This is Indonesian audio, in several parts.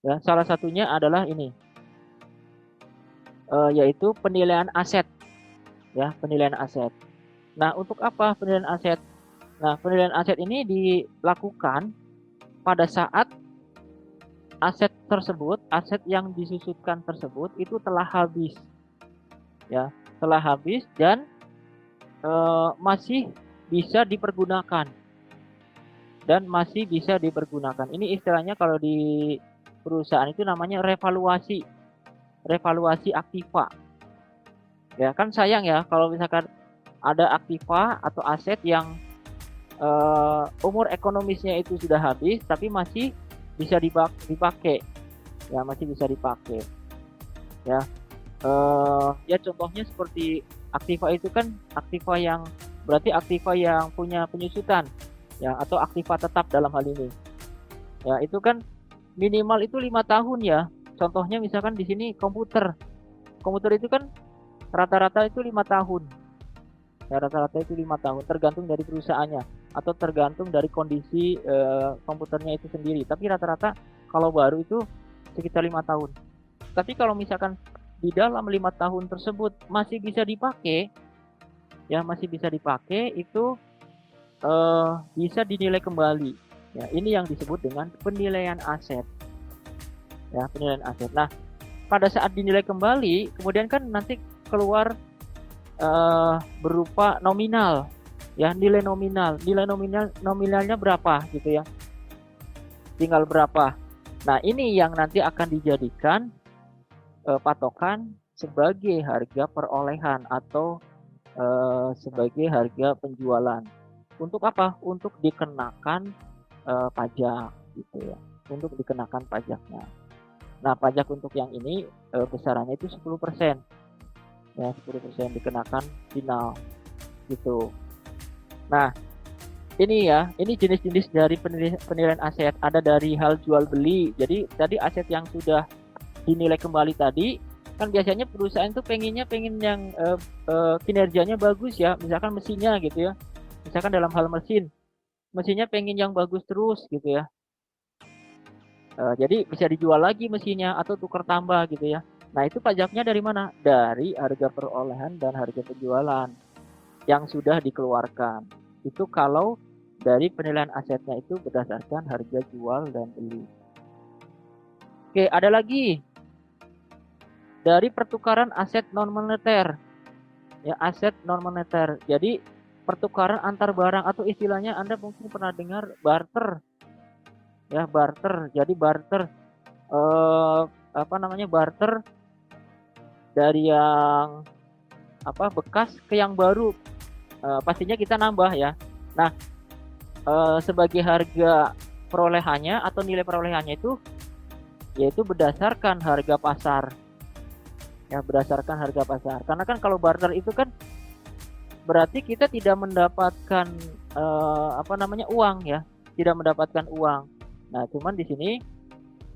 Ya, salah satunya adalah ini, yaitu penilaian aset, ya, penilaian aset. Nah, untuk apa penilaian aset? Nah, penilaian aset ini dilakukan pada saat aset tersebut, aset yang disusutkan tersebut itu telah habis, ya, telah habis dan masih bisa dipergunakan dan masih bisa dipergunakan. Ini istilahnya kalau di perusahaan itu namanya revaluasi, revaluasi aktiva. Ya kan sayang ya kalau misalkan ada aktiva atau aset yang umur ekonomisnya itu sudah habis tapi masih bisa dipakai, ya masih bisa dipakai, ya. Ya contohnya seperti aktiva itu kan aktiva yang berarti aktiva yang punya penyusutan, ya, atau aktiva tetap dalam hal ini. Ya itu kan minimal itu 5 tahun ya. Contohnya misalkan di sini komputer. Komputer itu kan rata-rata itu 5 tahun. Ya rata-rata itu 5 tahun tergantung dari perusahaannya atau tergantung dari kondisi komputernya itu sendiri. Tapi rata-rata kalau baru itu sekitar 5 tahun. Tapi kalau misalkan di dalam 5 tahun tersebut masih bisa dipakai, ya masih bisa dipakai itu bisa dinilai kembali. Ya, ini yang disebut dengan penilaian aset. Ya, penilaian aset. Nah, pada saat dinilai kembali, kemudian kan nanti keluar berupa nominal, ya nilai nominal. Nilai nominalnya berapa gitu ya? Tinggal berapa? Nah, ini yang nanti akan dijadikan patokan sebagai harga perolehan atau sebagai harga penjualan. Untuk apa? Untuk dikenakan pajak gitu ya. Untuk dikenakan pajaknya. Nah, pajak untuk yang ini besarannya itu 10%. Ya, 10% dikenakan final gitu. Nah, ini ya, ini jenis-jenis dari penilaian aset. Ada dari hal jual beli. Jadi tadi aset yang sudah dinilai kembali tadi kan biasanya perusahaan tuh pengen yang kinerjanya bagus ya, misalkan mesinnya gitu ya. Misalkan dalam hal mesinnya pengen yang bagus terus gitu ya. Jadi bisa dijual lagi mesinnya atau tukar tambah gitu ya. Nah, itu pajaknya dari mana? Dari harga perolehan dan harga penjualan yang sudah dikeluarkan. Itu kalau dari penilaian asetnya itu berdasarkan harga jual dan beli. Oke, ada lagi dari pertukaran aset non moneter. Ya, aset non moneter. Jadi pertukaran antar barang atau istilahnya Anda mungkin pernah dengar barter. Ya, barter. Jadi barter apa namanya? Barter dari yang bekas ke yang baru. Pastinya kita nambah ya. Nah, sebagai harga perolehannya atau nilai perolehannya itu yaitu berdasarkan harga pasar. Ya, berdasarkan harga pasar. Karena kan kalau barter itu kan berarti kita tidak mendapatkan uang ya, tidak mendapatkan uang. Nah, cuman di sini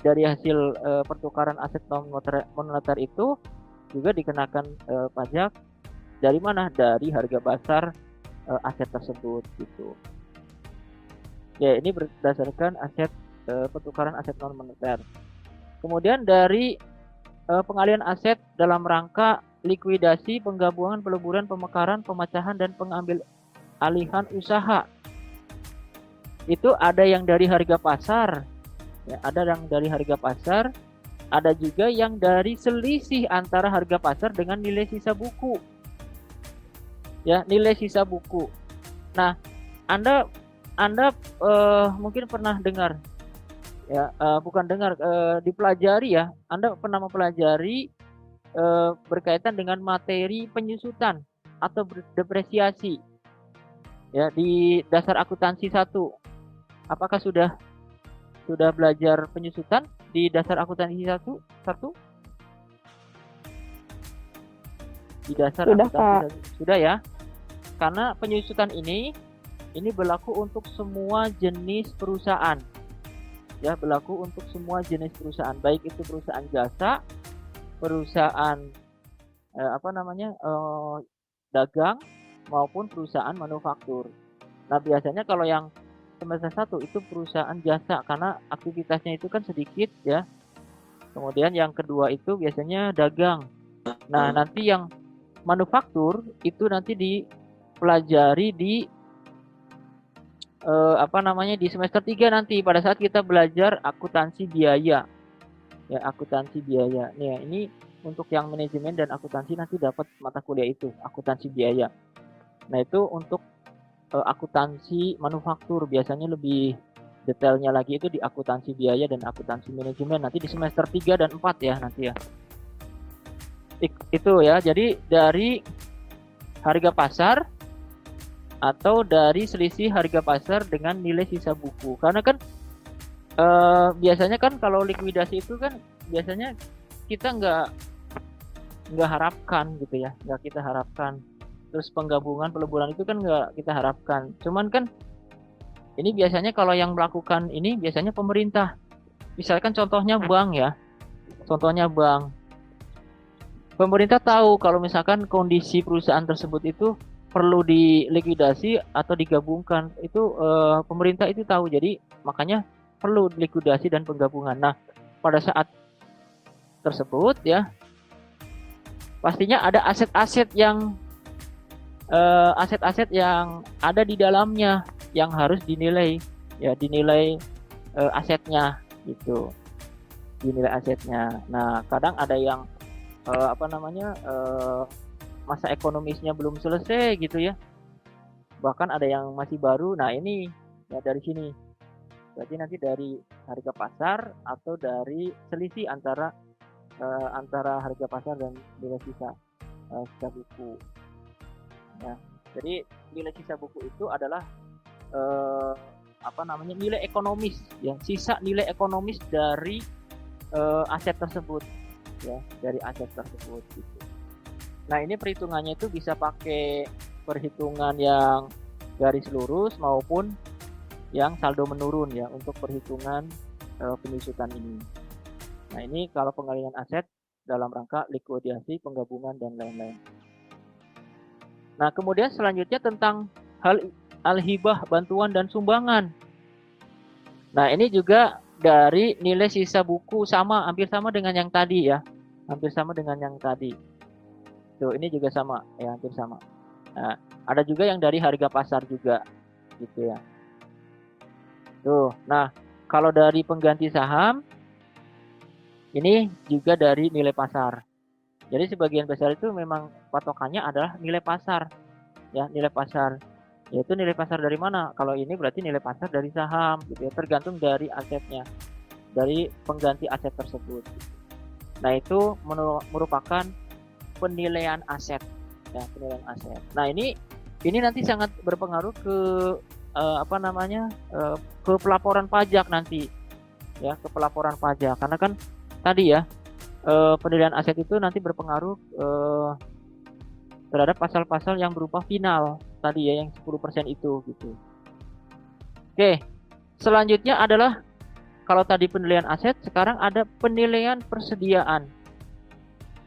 dari hasil pertukaran aset non moneter itu juga dikenakan pajak dari mana? Dari harga pasar aset tersebut gitu. Ya, ini berdasarkan aset pertukaran aset non moneter. Kemudian dari pengalihan aset dalam rangka likuidasi, penggabungan, peleburan, pemekaran, pemecahan, dan pengambil alihan usaha. Itu ada yang dari harga pasar, ya, ada yang dari harga pasar, ada juga yang dari selisih antara harga pasar dengan nilai sisa buku. Ya, nilai sisa buku. Nah, Anda mungkin pernah dengar ya, bukan dengar, dipelajari ya. Anda pernah mempelajari berkaitan dengan materi penyusutan atau depresiasi ya di dasar akuntansi 1. Apakah sudah belajar penyusutan di dasar akuntansi 1? Di dasar Sudah, akuntansi Kak. 1. Sudah ya. Karena penyusutan ini berlaku untuk semua jenis perusahaan. Ya, berlaku untuk semua jenis perusahaan, baik itu perusahaan jasa, perusahaan dagang maupun perusahaan manufaktur. Nah, biasanya kalau yang semester 1 itu perusahaan jasa karena aktivitasnya itu kan sedikit ya. Kemudian yang kedua itu biasanya dagang. Nah, nanti yang manufaktur itu nanti dipelajari di di semester 3 nanti pada saat kita belajar akuntansi biaya. Ya, akuntansi biaya. Nih, ini untuk yang manajemen dan akuntansi nanti dapat mata kuliah itu, akuntansi biaya. Nah, itu untuk akuntansi manufaktur biasanya lebih detailnya lagi itu di akuntansi biaya dan akuntansi manajemen nanti di semester 3 dan 4 ya nanti ya. Itu ya. Jadi dari harga pasar atau dari selisih harga pasar dengan nilai sisa buku. Karena kan biasanya kan kalau likuidasi itu kan biasanya kita nggak harapkan gitu ya, nggak kita harapkan. Terus penggabungan peleburan itu kan nggak kita harapkan. Cuman kan ini biasanya kalau yang melakukan ini biasanya pemerintah. Misalkan contohnya bank ya, contohnya bank. Pemerintah tahu kalau misalkan kondisi perusahaan tersebut itu perlu dilikuidasi atau digabungkan, itu pemerintah itu tahu. Jadi makanya perlu likuidasi dan penggabungan. Nah, pada saat tersebut ya, pastinya ada aset-aset yang ada di dalamnya yang harus dinilai ya, dinilai asetnya gitu, dinilai asetnya. Nah, kadang ada yang masa ekonomisnya belum selesai gitu ya, bahkan ada yang masih baru. Nah, ini ya dari sini berarti nanti dari harga pasar atau dari selisih antara harga pasar dan nilai sisa buku ya. Jadi nilai sisa buku itu adalah nilai ekonomis ya, sisa nilai ekonomis dari aset tersebut ya, dari aset tersebut gitu. Nah, ini perhitungannya itu bisa pakai perhitungan yang garis lurus maupun yang saldo menurun ya untuk perhitungan penyusutan ini. Nah, ini kalau pengalihan aset dalam rangka likuidasi, penggabungan dan lain-lain. Nah, kemudian selanjutnya tentang hal al-hibah, bantuan dan sumbangan. Nah, ini juga dari nilai sisa buku hampir sama dengan yang tadi ya. Hampir sama dengan yang tadi. Tuh, ini juga sama ya, hampir sama. Nah, ada juga yang dari harga pasar juga gitu ya. Tuh, nah kalau dari pengganti saham ini juga dari nilai pasar. Jadi sebagian besar itu memang patokannya adalah nilai pasar ya, nilai pasar. Yaitu nilai pasar dari mana? Kalau ini berarti nilai pasar dari saham gitu ya, tergantung dari asetnya, dari pengganti aset tersebut. Nah, itu merupakan penilaian aset ya, penilaian aset. Nah, ini nanti sangat berpengaruh ke ke pelaporan pajak nanti ya, ke pelaporan pajak. Karena kan tadi ya, penilaian aset itu nanti berpengaruh terhadap pasal-pasal yang berupa final tadi ya, yang 10% itu gitu. Oke, selanjutnya adalah kalau tadi penilaian aset, sekarang ada penilaian persediaan.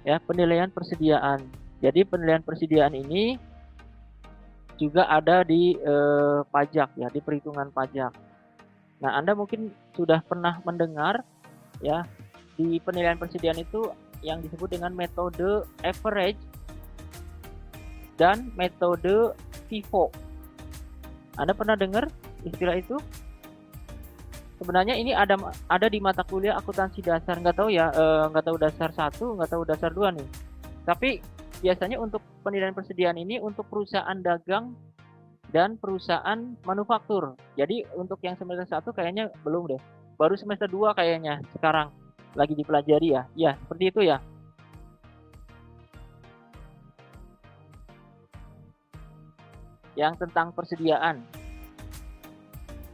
Ya, penilaian persediaan. Jadi penilaian persediaan ini juga ada di pajak ya, di perhitungan pajak. Nah, Anda mungkin sudah pernah mendengar ya, di penilaian persediaan itu yang disebut dengan metode average dan metode FIFO. Anda pernah dengar istilah itu? Sebenarnya ini ada di mata kuliah akuntansi dasar, nggak tahu ya, nggak tahu dasar 1, nggak tahu dasar 2 nih. Tapi biasanya untuk penilaian persediaan ini untuk perusahaan dagang dan perusahaan manufaktur. Jadi untuk yang semester 1 kayaknya belum deh. Baru semester 2 kayaknya sekarang lagi dipelajari ya. Ya, seperti itu ya. Yang tentang persediaan.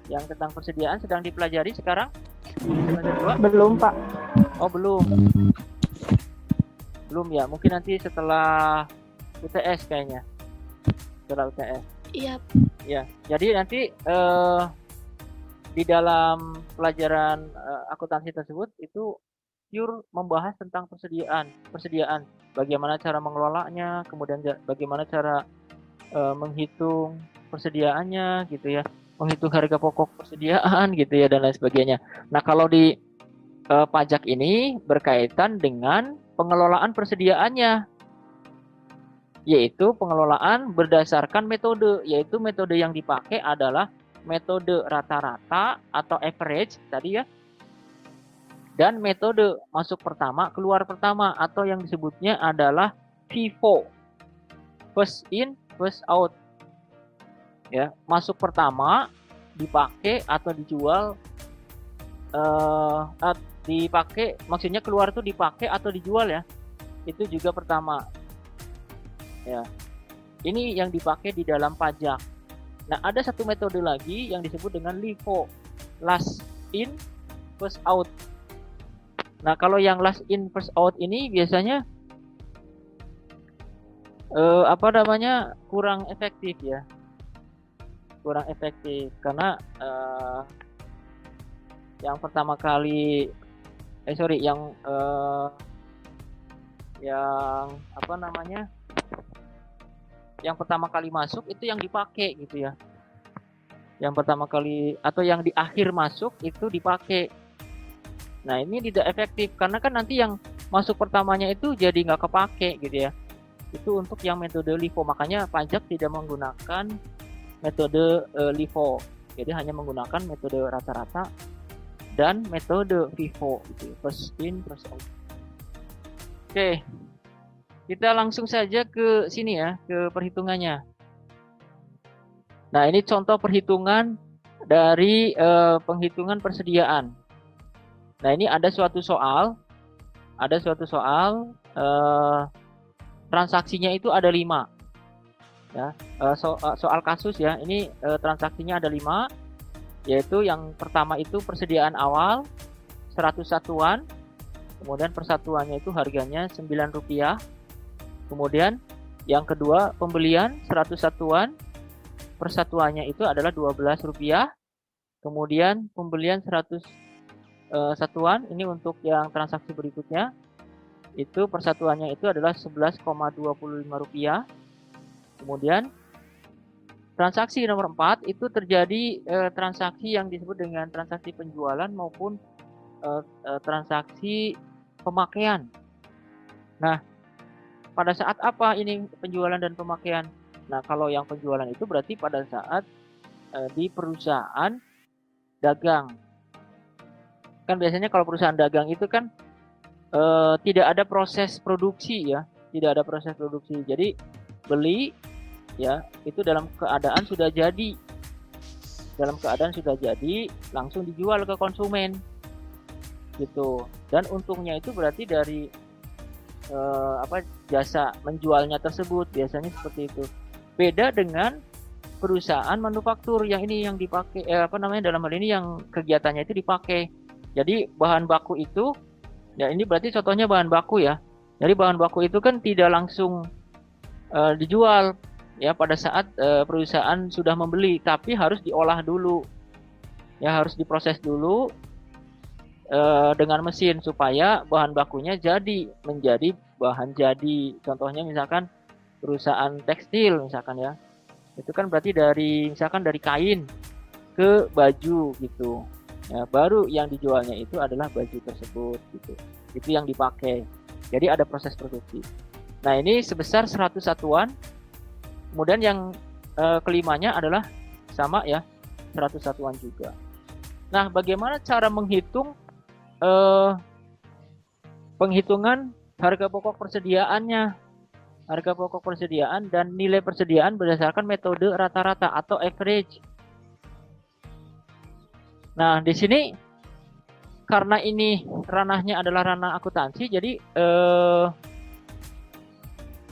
Yang tentang persediaan sedang dipelajari sekarang di semester 2? Belum, Pak. Oh, belum. Belum ya. Mungkin nanti setelah UTS kayaknya. Setelah UTS. Iya. Ya. Jadi nanti di dalam pelajaran akuntansi tersebut itu pure membahas tentang persediaan. Bagaimana cara mengelolanya, kemudian bagaimana cara menghitung persediaannya gitu ya. Menghitung harga pokok persediaan gitu ya, dan lain sebagainya. Nah, kalau di pajak ini berkaitan dengan pengelolaan persediaannya, yaitu pengelolaan berdasarkan metode, yaitu metode yang dipakai adalah metode rata-rata atau average tadi ya, dan metode masuk pertama keluar pertama atau yang disebutnya adalah FIFO, first in first out. Ya, masuk pertama dipakai atau dijual, dipakai maksudnya keluar itu dipakai atau dijual ya, itu juga pertama ya. Ini yang dipakai di dalam pajak. Nah, ada satu metode lagi yang disebut dengan LIFO, last in first out. Nah, kalau yang last in first out ini biasanya kurang efektif ya, kurang efektif karena yang pertama kali yang yang pertama kali masuk itu yang dipakai gitu ya, yang pertama kali atau yang di akhir masuk itu dipakai. Nah, ini tidak efektif karena kan nanti yang masuk pertamanya itu jadi nggak kepake gitu ya. Itu untuk yang metode LIFO, makanya pajak tidak menggunakan metode LIFO, jadi hanya menggunakan metode rata-rata dan metode FIFO gitu, first in first out. Oke, kita langsung saja ke sini ya, ke perhitungannya. Nah, ini contoh perhitungan dari penghitungan persediaan. Nah, ini ada suatu soal transaksinya itu ada 5 ya, soal kasus ya. Ini transaksinya ada 5, yaitu yang pertama itu persediaan awal 100 satuan, kemudian persatuannya itu harganya Rp9. Kemudian yang kedua pembelian 100 satuan, persatuannya itu adalah Rp12. Kemudian pembelian 100 satuan, ini untuk yang transaksi berikutnya, itu persatuannya itu adalah Rp11,25. Kemudian transaksi nomor 4 itu terjadi transaksi yang disebut dengan transaksi penjualan maupun transaksi pemakaian. Nah, pada saat apa ini penjualan dan pemakaian? Nah, kalau yang penjualan itu berarti pada saat di perusahaan dagang. Kan biasanya kalau perusahaan dagang itu kan tidak ada proses produksi ya, tidak ada proses produksi. Jadi beli ya itu dalam keadaan sudah jadi, langsung dijual ke konsumen gitu. Dan untungnya itu berarti dari jasa menjualnya tersebut, biasanya seperti itu. Beda dengan perusahaan manufaktur yang ini yang dipakai dalam hal ini yang kegiatannya itu dipakai. Jadi bahan baku itu ya, ini berarti contohnya bahan baku ya. Jadi bahan baku itu kan tidak langsung dijual ya pada saat perusahaan sudah membeli, tapi harus diolah dulu. Ya, harus diproses dulu dengan mesin supaya bahan bakunya menjadi bahan jadi. Contohnya misalkan perusahaan tekstil misalkan ya. Itu kan berarti dari kain ke baju gitu. Ya, baru yang dijualnya itu adalah baju tersebut gitu. Itu yang dipakai. Jadi ada proses produksi. Nah, ini sebesar 100 satuan. Kemudian yang kelimanya adalah sama ya, 100 satuan juga. Nah, bagaimana cara menghitung penghitungan harga pokok persediaannya? Harga pokok persediaan dan nilai persediaan berdasarkan metode rata-rata atau average. Nah, di sini karena ini ranahnya adalah ranah akuntansi, jadi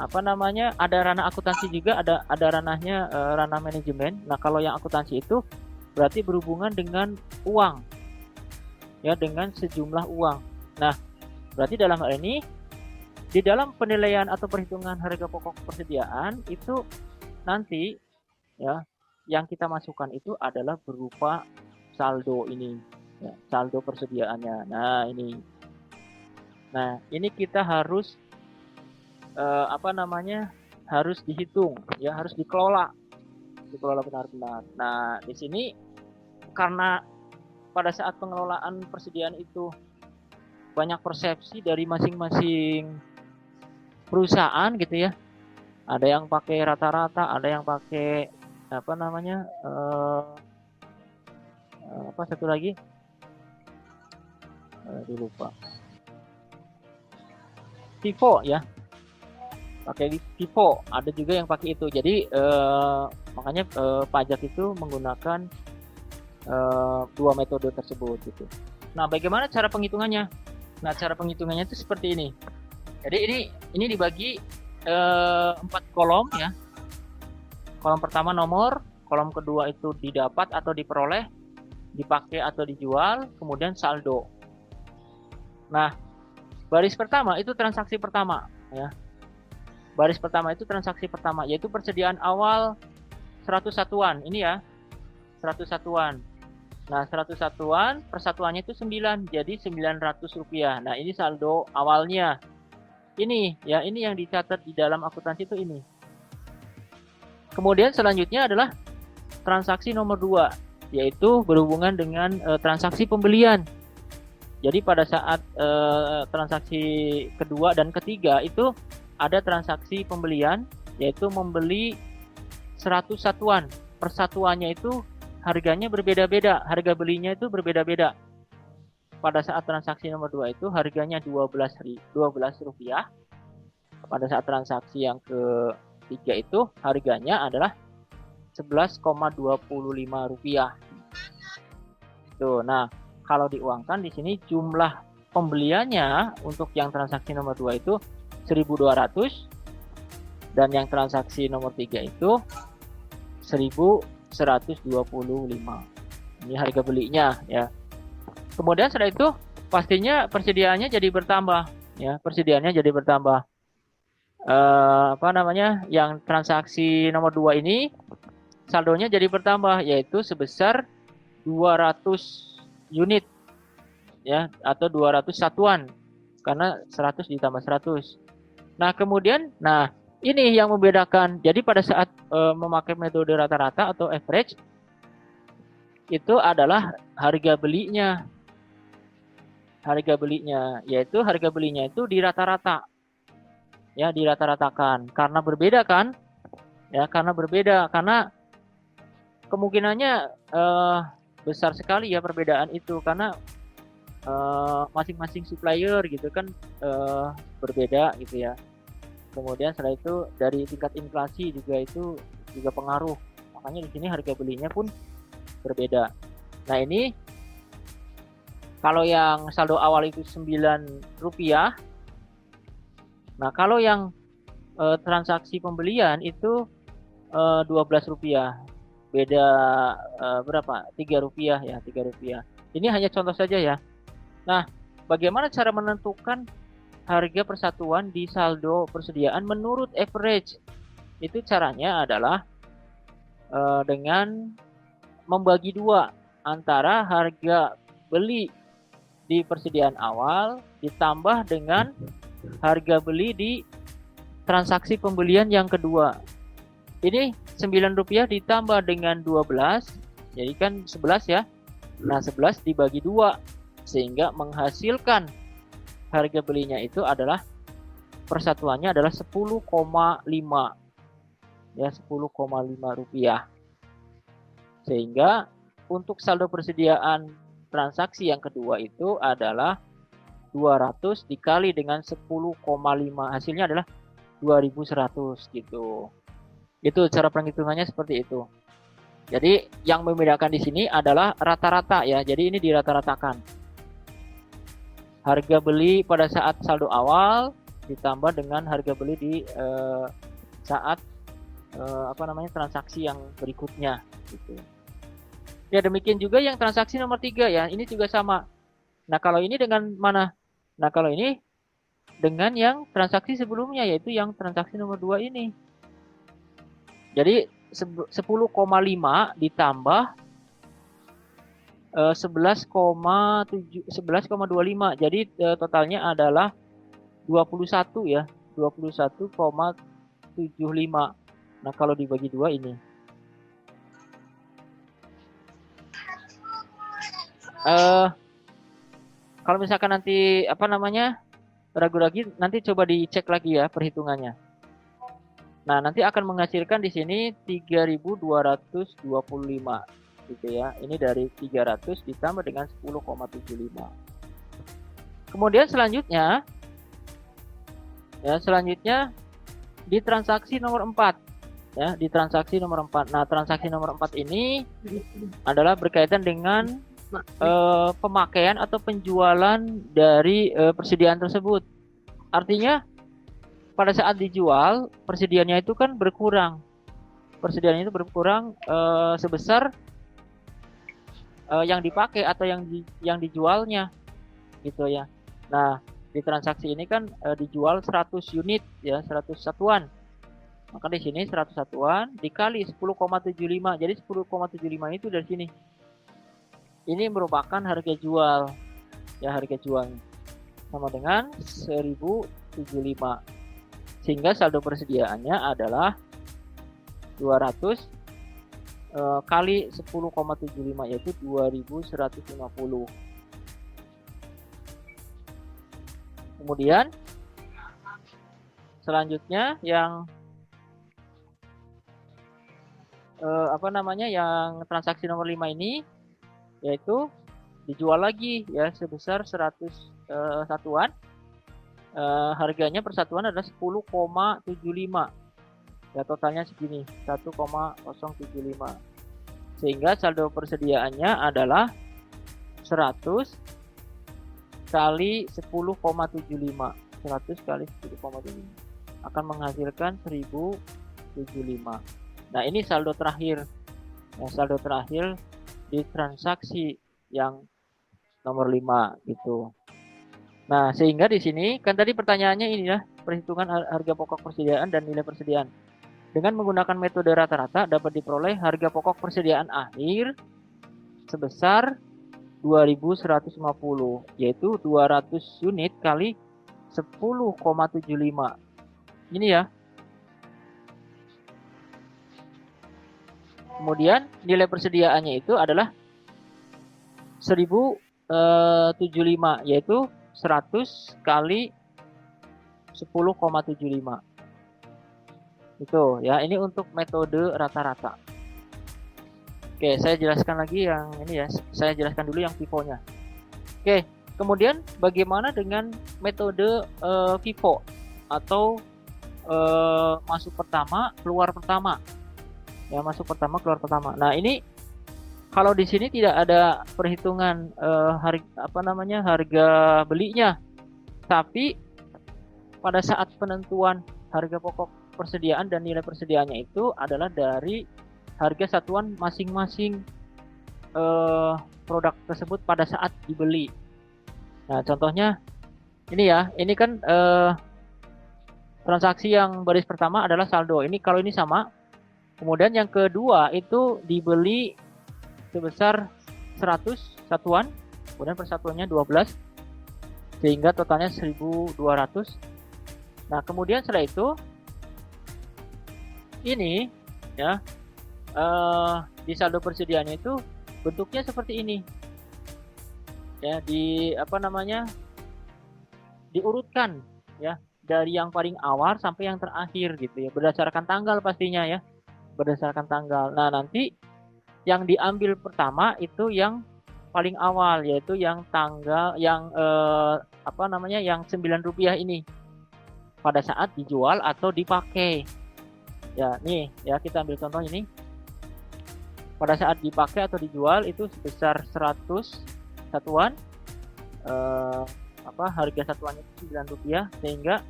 ada ranah akuntansi juga, ada ranahnya ranah manajemen. Nah, kalau yang akuntansi itu berarti berhubungan dengan uang. Ya, dengan sejumlah uang. Nah, berarti dalam hal ini di dalam penilaian atau perhitungan harga pokok persediaan itu nanti ya yang kita masukkan itu adalah berupa saldo ini ya, saldo persediaannya. Nah, ini kita harus harus dihitung ya, harus dikelola benar-benar. Nah, di sini karena pada saat pengelolaan persediaan itu banyak persepsi dari masing-masing perusahaan gitu ya. Ada yang pakai rata-rata, ada yang pakai apa namanya, apa satu lagi, lupa. FIFO ya, pakai FIFO. Ada juga yang pakai itu. Jadi makanya pajak itu menggunakan dua metode tersebut gitu. Nah, bagaimana cara penghitungannya? Nah, cara penghitungannya itu seperti ini. Jadi ini dibagi 4 kolom ya. Kolom pertama nomor, kolom kedua itu didapat atau diperoleh, dipakai atau dijual, kemudian saldo. Nah, baris pertama itu transaksi pertama ya. Baris pertama itu transaksi pertama, yaitu persediaan awal 100 satuan. Ini ya, 100 satuan. Nah, 100 satuan, persatuannya itu 9, jadi Rp900. Nah, ini saldo awalnya. Ini ya, ini yang dicatat di dalam akuntansi itu ini. Kemudian selanjutnya adalah transaksi nomor 2, yaitu berhubungan dengan transaksi pembelian. Jadi pada saat transaksi kedua dan ketiga itu ada transaksi pembelian, yaitu membeli 100 satuan. Persatuannya itu harganya berbeda-beda, harga belinya itu berbeda-beda. Pada saat transaksi nomor 2 itu harganya Rp12. Pada saat transaksi yang ketiga itu harganya adalah Rp11,25. Tuh, nah, kalau diuangkan di sini jumlah pembeliannya untuk yang transaksi nomor 2 itu 1.200 dan yang transaksi nomor 3 itu 1.125. Ini harga belinya ya. Kemudian setelah itu pastinya persediaannya jadi bertambah ya, persediaannya jadi bertambah. Apa namanya? Yang transaksi nomor 2 ini saldonya jadi bertambah, yaitu sebesar 200 unit ya, atau 200 satuan karena 100 ditambah 100. Nah, kemudian ini yang membedakan. Jadi pada saat memakai metode rata-rata atau average itu adalah harga belinya. Harga belinya, yaitu harga belinya itu di rata-rata. Ya, dirata-ratakan. Karena berbeda kan? Ya, karena berbeda, karena kemungkinannya besar sekali ya perbedaan itu, karena masing-masing supplier gitu kan berbeda gitu ya. Kemudian setelah itu dari tingkat inflasi juga itu juga pengaruh. Makanya di sini harga belinya pun berbeda. Nah, ini kalau yang saldo awal itu Rp9. Nah, kalau yang transaksi pembelian itu Rp12. Beda berapa? Rp3 ya, Rp3. Ini hanya contoh saja ya. Nah, bagaimana cara menentukan harga persatuan di saldo persediaan menurut average? Itu caranya adalah dengan membagi dua antara harga beli di persediaan awal ditambah dengan harga beli di transaksi pembelian yang kedua. Ini Rp9 ditambah dengan 12, jadi kan 11 ya. Nah, 11 dibagi 2 sehingga menghasilkan harga belinya itu adalah persatuannya adalah 10,5. Ya, Rp10,5. Sehingga untuk saldo persediaan transaksi yang kedua itu adalah 200 dikali dengan 10,5. Hasilnya adalah 2.100 gitu. Itu cara penghitungannya seperti itu. Jadi yang membedakan di sini adalah rata-rata ya. Jadi ini dirata-ratakan. Harga beli pada saat saldo awal ditambah dengan harga beli di saat transaksi yang berikutnya gitu. Ya, demikian juga yang transaksi nomor 3 ya. Ini juga sama. Nah, kalau ini dengan mana? Nah, kalau ini dengan yang transaksi sebelumnya, yaitu yang transaksi nomor 2 ini. Jadi 10,5 ditambah 11,25. Jadi totalnya adalah 21 ya. 21,75. Nah, kalau dibagi 2 ini. Kalau misalkan nanti apa namanya ragu-ragu, nanti coba dicek lagi ya perhitungannya. Nah, nanti akan menghasilkan di sini 3.225 gitu ya. Ini dari 300 ditambah dengan 10,75. Kemudian selanjutnya di transaksi nomor 4 ya, di transaksi nomor 4. Nah, transaksi nomor 4 ini adalah berkaitan dengan pemakaian atau penjualan dari persediaan tersebut. Artinya pada saat dijual persediaannya itu kan berkurang. Persediaan itu berkurang sebesar yang dipakai atau yang dijualnya gitu ya. Nah, di transaksi ini kan dijual 100 unit ya, 100 satuan. Maka di sini 100 satuan dikali 10,75. Jadi 10,75 itu dari sini. Ini merupakan harga jual. Ya, harga jual sama dengan 1075. Sehingga saldo persediaannya adalah 200 kali 10,75 yaitu 2150. Kemudian selanjutnya yang yang transaksi nomor 5 ini yaitu dijual lagi ya sebesar 100 satuan. Harganya per satuan adalah 10,75. Ya, totalnya segini 1,075. Sehingga saldo persediaannya adalah 100 kali 10,75. 100 kali 10,75 akan menghasilkan 1075. Nah, ini saldo terakhir. Ya, saldo terakhir di transaksi yang nomor 5 gitu. Nah, sehingga di sini kan tadi pertanyaannya ini ya, perhitungan harga pokok persediaan dan nilai persediaan. Dengan menggunakan metode rata-rata dapat diperoleh harga pokok persediaan akhir sebesar 2150, yaitu 200 unit kali 10,75. Ini ya. Kemudian nilai persediaannya itu adalah 1075, yaitu 100 kali 10,75. Itu ya, ini untuk metode rata-rata. Oke, saya jelaskan lagi yang ini ya. Saya jelaskan dulu yang FIFO-nya. Oke, kemudian bagaimana dengan metode FIFO atau masuk pertama, keluar pertama. Ya, masuk pertama, keluar pertama. Nah, ini kalau di sini tidak ada perhitungan harga belinya. Tapi pada saat penentuan harga pokok persediaan dan nilai persediaannya itu adalah dari harga satuan masing-masing produk tersebut pada saat dibeli. Nah, contohnya ini ya, ini kan transaksi yang baris pertama adalah saldo. Ini kalau ini sama. Kemudian yang kedua itu dibeli sebesar 100 satuan, kemudian persatuannya 12, sehingga totalnya 1200. Nah, kemudian setelah itu ini ya di saldo persediaannya itu bentuknya seperti ini ya, diurutkan ya dari yang paling awal sampai yang terakhir gitu ya, berdasarkan tanggal pastinya ya, berdasarkan tanggal. Nah, nanti yang diambil pertama itu yang paling awal, yaitu yang tanggal yang yang Rp9 ini pada saat dijual atau dipakai. Ya, nih ya, kita ambil contoh ini. Pada saat dipakai atau dijual itu sebesar 100 satuan, harga satuannya itu Rp9, sehingga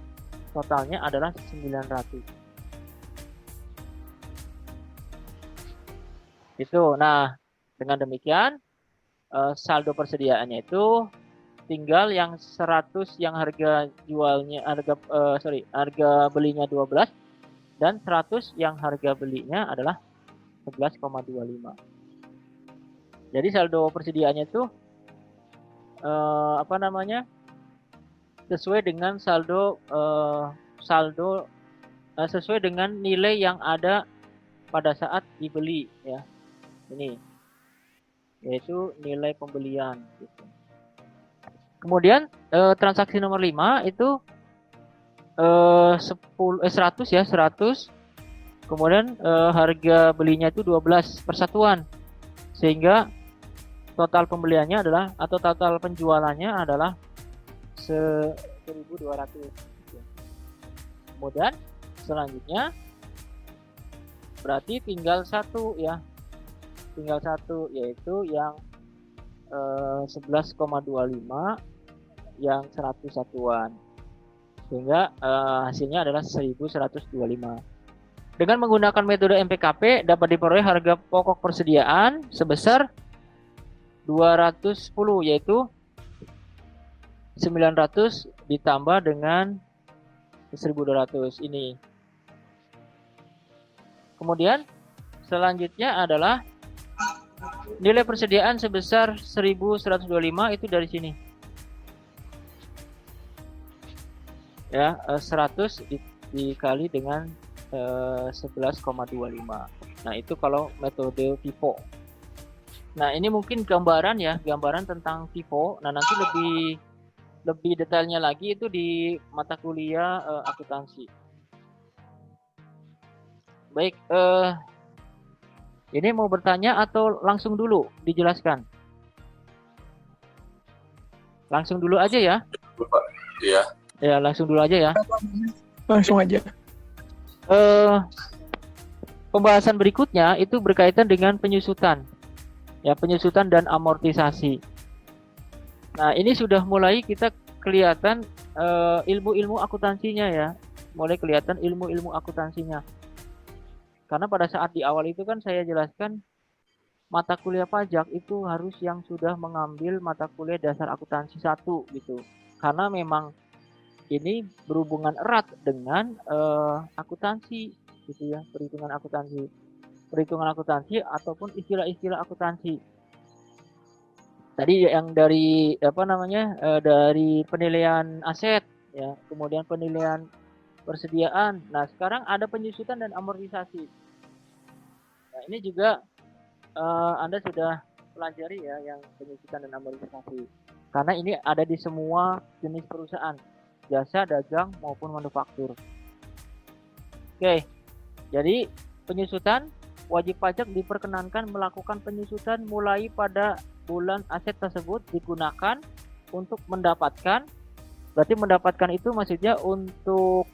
totalnya adalah 900. Itu. Nah, dengan demikian saldo persediaannya itu tinggal yang 100 yang harga belinya 12 dan 100 yang harga belinya adalah 11,25. Jadi saldo persediaannya itu sesuai dengan sesuai dengan nilai yang ada pada saat dibeli ya. Ini yaitu nilai pembelian gitu. Kemudian transaksi nomor 5 itu 100 ya, 100. Kemudian harga belinya itu 12 persatuan. Sehingga total pembeliannya adalah atau total penjualannya adalah 1.200. Kemudian selanjutnya berarti tinggal satu ya. Tinggal satu, yaitu yang 11,25 yang 100 satuan. Sehingga hasilnya adalah 1.125. Dengan menggunakan metode MPKP dapat diperoleh harga pokok persediaan sebesar 210, yaitu 900 ditambah dengan 1.200 ini. Kemudian selanjutnya adalah nilai persediaan sebesar 1.125 itu dari sini. Ya, 100 dikali dengan 11,25. Nah, itu kalau metode FIFO. Nah, ini mungkin gambaran ya, gambaran tentang FIFO. Nah, nanti lebih detailnya lagi itu di mata kuliah akuntansi. Baik, ini mau bertanya atau langsung dulu dijelaskan? Langsung dulu aja ya. Iya. Ya, langsung dulu aja ya. Langsung aja. Pembahasan berikutnya itu berkaitan dengan penyusutan. Ya, penyusutan dan amortisasi. Nah, ini sudah mulai kita kelihatan ilmu-ilmu akuntansinya ya. Mulai kelihatan ilmu-ilmu akuntansinya. Karena pada saat di awal itu kan saya jelaskan mata kuliah pajak itu harus yang sudah mengambil mata kuliah dasar akuntansi 1 gitu. Karena memang ini berhubungan erat dengan akuntansi gitu ya, perhitungan akuntansi ataupun istilah-istilah akuntansi. Tadi yang dari dari penilaian aset ya, kemudian penilaian persediaan. Nah, sekarang ada penyusutan dan amortisasi. Nah, ini juga Anda sudah pelajari ya yang penyusutan dan amortisasi. Karena ini ada di semua jenis perusahaan, jasa, dagang maupun manufaktur. Oke. Jadi, penyusutan wajib pajak diperkenankan melakukan penyusutan mulai pada bulan aset tersebut digunakan untuk mendapatkan. Berarti mendapatkan itu maksudnya untuk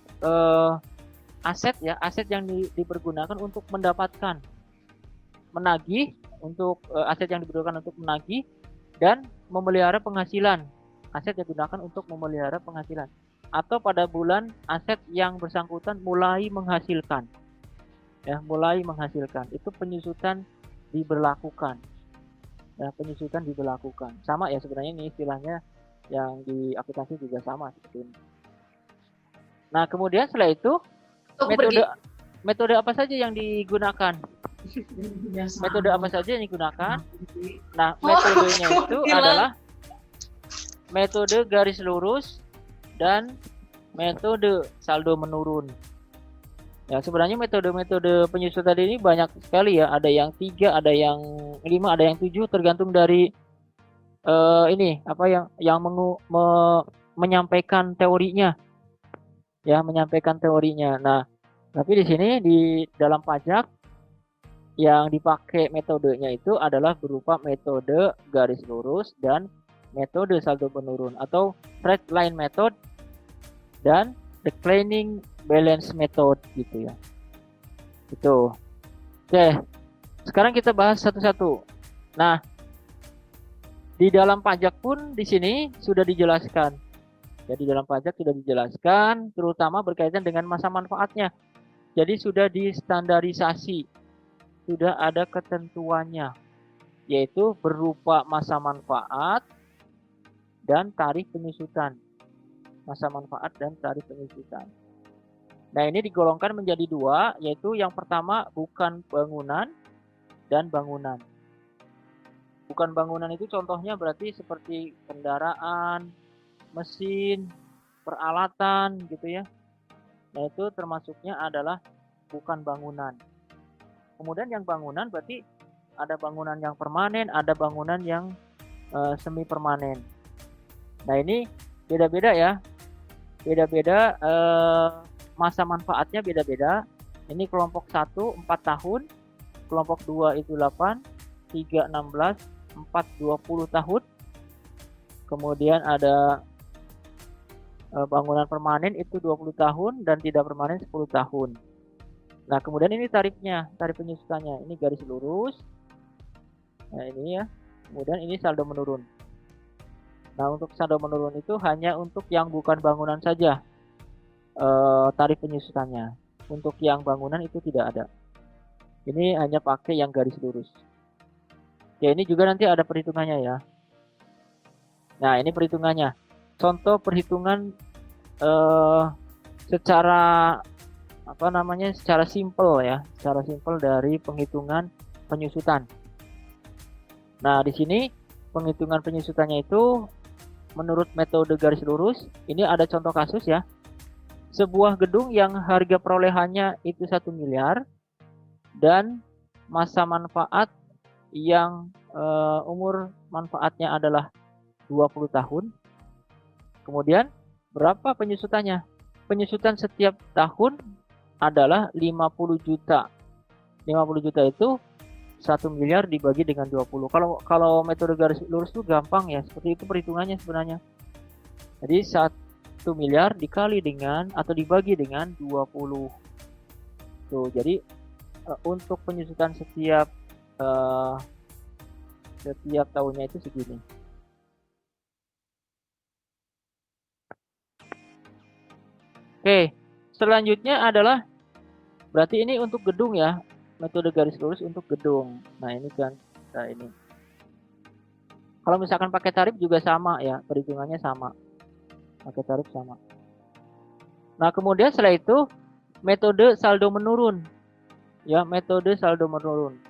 aset ya, aset yang dipergunakan untuk mendapatkan, menagih untuk aset yang dipergunakan untuk menagih dan memelihara penghasilan. Aset yang digunakan untuk memelihara penghasilan atau pada bulan aset yang bersangkutan mulai menghasilkan. Ya, mulai menghasilkan. Itu penyusutan diberlakukan. Ya, penyusutan diberlakukan. Sama ya sebenarnya ini istilahnya yang di akuntansi juga sama seperti ini. Nah, kemudian setelah itu metode apa saja yang digunakan? Metode apa saja yang digunakan? Nah, metodenya itu adalah metode garis lurus dan metode saldo menurun. Ya, sebenarnya metode-metode penyusutan ini banyak sekali ya. Ada yang 3, ada yang 5, ada yang 7, tergantung dari menyampaikan teorinya. Ya, menyampaikan teorinya. Nah, tapi di sini di dalam pajak yang dipakai metodenya itu adalah berupa metode garis lurus dan metode saldo menurun atau straight line method dan declining balance method gitu ya. Itu. Oke. Sekarang kita bahas satu-satu. Nah, di dalam pajak pun di sini sudah dijelaskan. Jadi dalam pajak sudah dijelaskan terutama berkaitan dengan masa manfaatnya. Jadi sudah distandarisasi. Sudah ada ketentuannya, yaitu berupa masa manfaat dan tarif penyusutan. Masa manfaat dan tarif penyusutan. Nah, ini digolongkan menjadi 2, yaitu yang pertama bukan bangunan dan bangunan. Bukan bangunan itu contohnya berarti seperti kendaraan, mesin, peralatan gitu ya. Nah, itu termasuknya adalah bukan bangunan. Kemudian yang bangunan berarti ada bangunan yang permanen, ada bangunan yang semi permanen. Nah, ini beda-beda ya. Beda-beda masa manfaatnya beda-beda. Ini kelompok 1 4 tahun, kelompok 2 itu 8, 3 16, 4 20 tahun. Kemudian ada bangunan permanen itu 20 tahun dan tidak permanen 10 tahun. Nah, kemudian ini tarifnya, tarif penyusutannya. Ini garis lurus. Nah, ini ya. Kemudian ini saldo menurun. Nah, untuk saldo menurun itu hanya untuk yang bukan bangunan saja tarif penyusutannya. Untuk yang bangunan itu tidak ada. Ini hanya pakai yang garis lurus. Ya, ini juga nanti ada perhitungannya ya. Nah, ini perhitungannya. Contoh perhitungan secara secara simpel ya, secara simpel dari penghitungan penyusutan. Nah, di sini penghitungan penyusutannya itu menurut metode garis lurus. Ini ada contoh kasus ya. Sebuah gedung yang harga perolehannya itu 1 miliar dan masa manfaat yang umur manfaatnya adalah 20 tahun. Kemudian berapa penyusutannya? Penyusutan setiap tahun adalah 50 juta. 50 juta itu 1 miliar dibagi dengan 20. Kalau metode garis lurus itu gampang ya, seperti itu perhitungannya sebenarnya. Jadi 1 miliar dikali dengan atau dibagi dengan 20. Tuh, jadi untuk penyusutan setiap tahunnya itu segini. Oke, selanjutnya adalah berarti ini untuk gedung ya, metode garis lurus untuk gedung. Nah, ini kan ini. Kalau misalkan pakai tarif juga sama ya, perhitungannya sama. Pakai tarif sama. Nah, kemudian setelah itu metode saldo menurun. Ya, metode saldo menurun.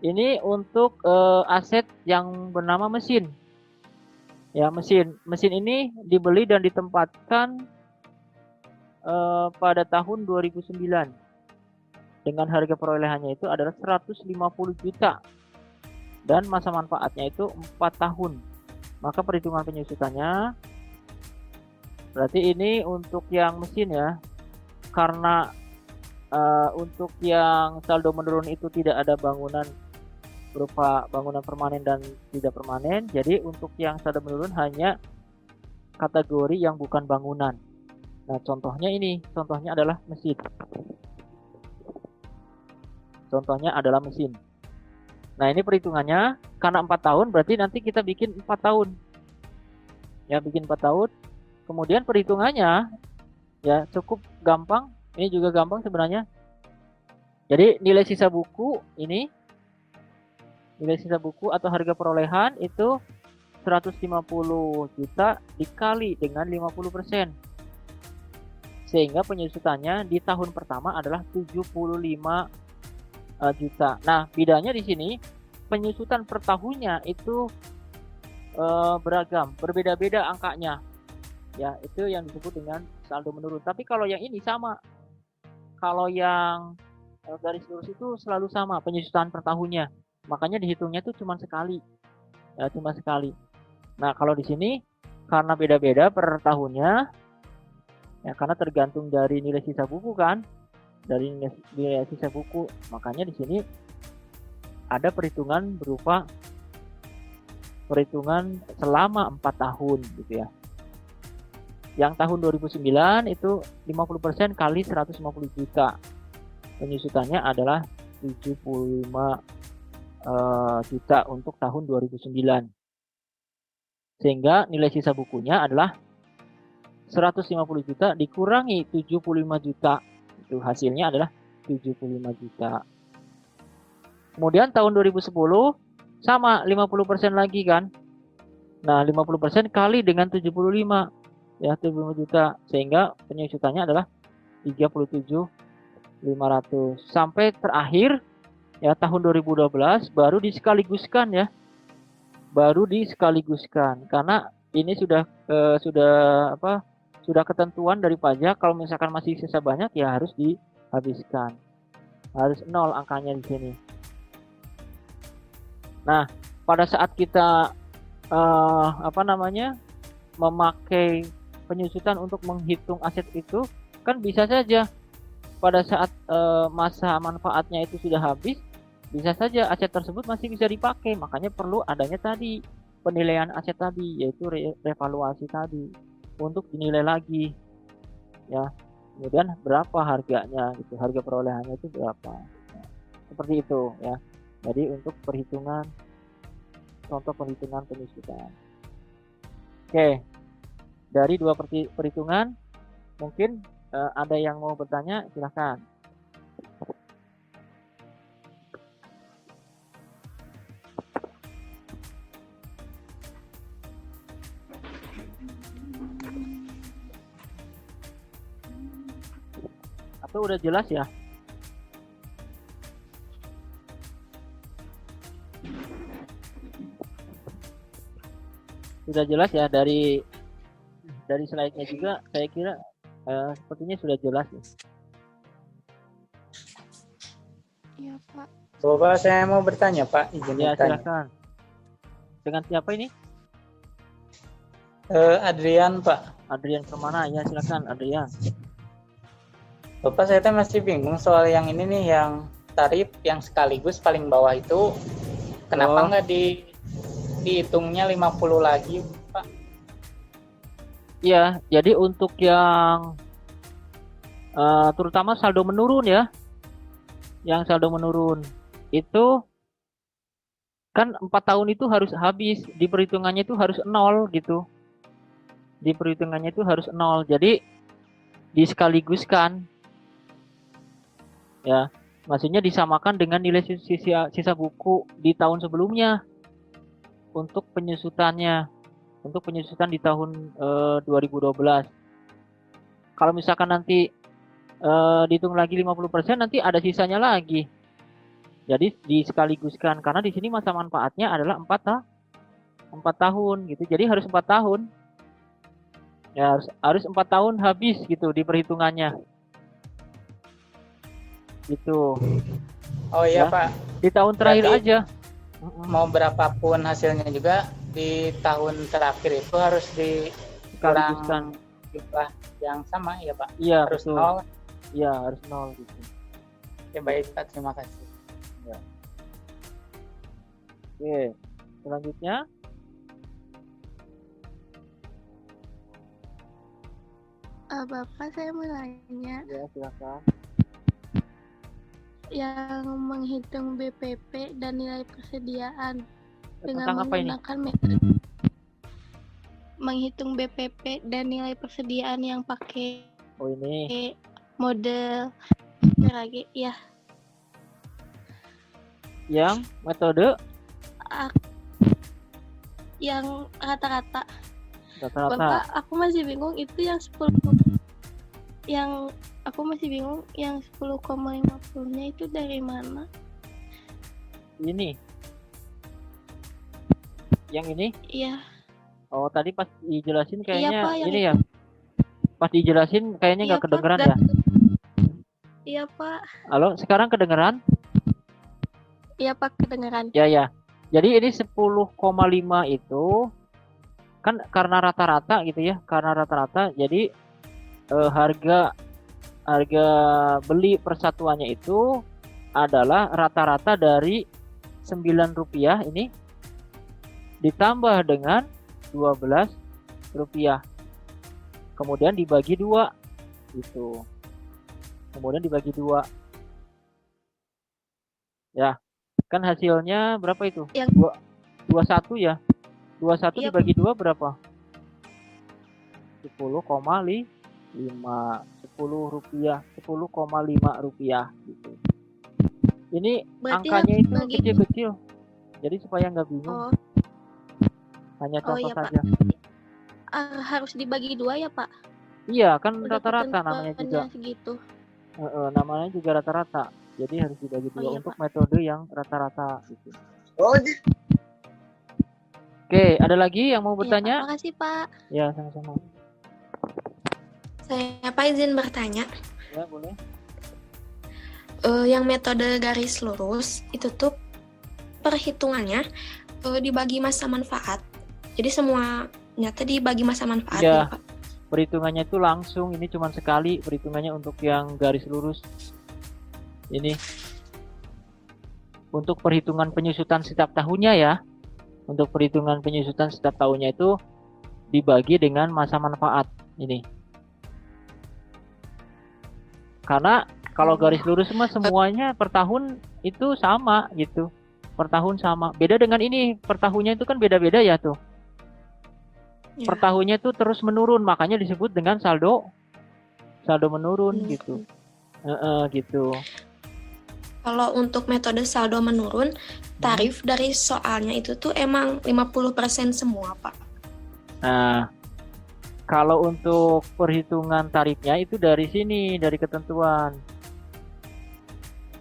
Ini untuk aset yang bernama mesin. Ya, mesin. Mesin ini dibeli dan ditempatkan pada tahun 2009 dengan harga perolehannya itu adalah 150 juta dan masa manfaatnya itu 4 tahun. Maka perhitungan penyusutannya berarti ini untuk yang mesin ya, karena untuk yang saldo menurun itu tidak ada bangunan berupa bangunan permanen dan tidak permanen, jadi untuk yang saldo menurun hanya kategori yang bukan bangunan. Nah, contohnya ini, contohnya adalah mesin. Contohnya adalah mesin. Nah, ini perhitungannya karena 4 tahun berarti nanti kita bikin 4 tahun. Ya, bikin 4 tahun. Kemudian perhitungannya ya cukup gampang. Ini juga gampang sebenarnya. Jadi nilai sisa buku ini, nilai sisa buku atau harga perolehan itu 150 juta dikali dengan 50%. Sehingga penyusutannya di tahun pertama adalah 75 juta. Nah, bedanya di sini penyusutan per tahunnya itu beragam, berbeda-beda angkanya. Ya, itu yang disebut dengan saldo menurun. Tapi kalau yang ini sama. Kalau yang garis lurus itu selalu sama penyusutan per tahunnya. Makanya dihitungnya itu cuma sekali. Ya, cuma sekali. Nah, kalau di sini karena beda-beda per tahunnya, ya karena tergantung dari nilai sisa buku kan, dari nilai sisa buku, makanya di sini ada perhitungan berupa perhitungan selama 4 tahun gitu ya. Yang tahun 2009 itu 50% kali 150 juta. Penyusutannya adalah 75 juta untuk tahun 2009. Sehingga nilai sisa bukunya adalah 150 juta dikurangi 75 juta. Itu hasilnya adalah 75 juta. Kemudian tahun 2010 sama 50% lagi kan. Nah, 50% kali dengan 75 ya 75 juta sehingga penyusutannya adalah 37.500. Sampai terakhir ya tahun 2012 baru disekaligus,kan ya. Baru disekaligus,kan karena ini sudah sudah ketentuan dari pajak, kalau misalkan masih sisa banyak ya harus dihabiskan. Harus 0 angkanya di sini. Nah, pada saat kita memakai penyusutan untuk menghitung aset itu, kan bisa saja pada saat masa manfaatnya itu sudah habis, bisa saja aset tersebut masih bisa dipakai. Makanya perlu adanya tadi penilaian aset tadi, yaitu revaluasi tadi, untuk dinilai lagi ya. Kemudian berapa harganya gitu, harga perolehannya itu berapa. Seperti itu ya. Jadi untuk perhitungan, contoh perhitungan penyusutan. Oke, dari dua perhitungan mungkin ada yang mau bertanya, silahkan. Atau udah jelas ya? Sudah jelas ya, dari slide-nya juga saya kira sepertinya sudah jelas ya. Iya Pak. Bapak, saya mau bertanya Pak, izin Ya bertanya. silakan. Dengan siapa ini? Adrian Pak. Adrian kemana? Ya silakan Adrian. Bapak, saya masih bingung soal yang ini nih, yang tarif yang sekaligus paling bawah itu kenapa nggak dihitungnya 50 lagi Pak? Iya, jadi untuk yang terutama saldo menurun ya, yang saldo menurun itu kan 4 tahun itu harus habis, di perhitungannya itu harus 0 gitu, di perhitungannya itu harus 0, jadi diskaliguskan ya, maksudnya disamakan dengan nilai sisa buku di tahun sebelumnya untuk penyusutannya, untuk penyusutan di tahun 2012. Kalau misalkan nanti dihitung lagi 50%, nanti ada sisanya lagi. Jadi diskaliguskan karena di sini masa manfaatnya adalah 4 tahun gitu. Jadi harus 4 tahun. Ya harus 4 tahun habis gitu di perhitungannya. Gitu. Oh iya ya, Pak. Di tahun terakhir berarti aja. Mau berapapun hasilnya juga di tahun terakhir itu harus diskaliguskan jumlah yang sama ya Pak. Iya, harus betul. 0. Iya, harus 0 gitu. Ya baik Pak, terima kasih. Ya. Oke, selanjutnya Bapak, saya mau nanya. Ya, silakan. Yang menghitung BPP dan nilai persediaan dengan menggunakan metode menghitung BPP dan nilai persediaan yang pakai ini model lagi ya. Yang metode yang rata-rata. Bapak, aku masih bingung itu yang 10 yang aku masih bingung yang 10,50-nya itu dari mana? Ini. Yang ini? Iya. Oh, tadi pas dijelasin kayaknya iya, Pak, ini ya. Pas dijelasin kayaknya nggak kedengeran ya? Iya, Pak. Halo, sekarang kedengeran? Iya, Pak, kedengeran. Ya, ya. Jadi ini 10,5 itu kan karena rata-rata gitu ya, karena rata-rata jadi harga beli persatuannya itu adalah rata-rata dari Rp9 ini ditambah dengan Rp12, kemudian dibagi 2 gitu, kemudian dibagi 2 ya, kan hasilnya berapa itu? Yang 21 ya. 21 dibagi 2 berapa? 10,5 rupiah gitu. Ini berarti angkanya itu kecil-kecil. Jadi supaya nggak bingung. Hanya contoh saja. Harus dibagi 2 ya, Pak? Iya, kan rata-rata namanya juga. Segitu. Namanya juga rata-rata. Jadi harus dibagi 2 untuk Pak. Metode yang rata-rata gitu. Oke, ada lagi yang mau bertanya? Terima kasih, Pak. Ya, sama-sama. Saya Pak izin bertanya. Ya, boleh. Yang metode garis lurus itu tuh perhitungannya dibagi masa manfaat. Jadi semua nyata dibagi masa manfaat Iya. ya, Pak. Perhitungannya itu langsung, ini cuma sekali perhitungannya untuk yang garis lurus. Ini untuk perhitungan penyusutan setiap tahunnya ya. Untuk perhitungan penyusutan setiap tahunnya itu dibagi dengan masa manfaat ini. Karena kalau garis lurus mah semuanya per tahun itu sama gitu. Per tahun sama. Beda dengan ini, per tahunnya itu kan beda-beda ya tuh. Ya. Per tahunnya itu terus menurun, makanya disebut dengan saldo menurun gitu. Gitu. Kalau untuk metode saldo menurun, tarif dari soalnya itu tuh emang 50% semua, Pak. Nah, kalau untuk perhitungan tarifnya itu dari sini, dari ketentuan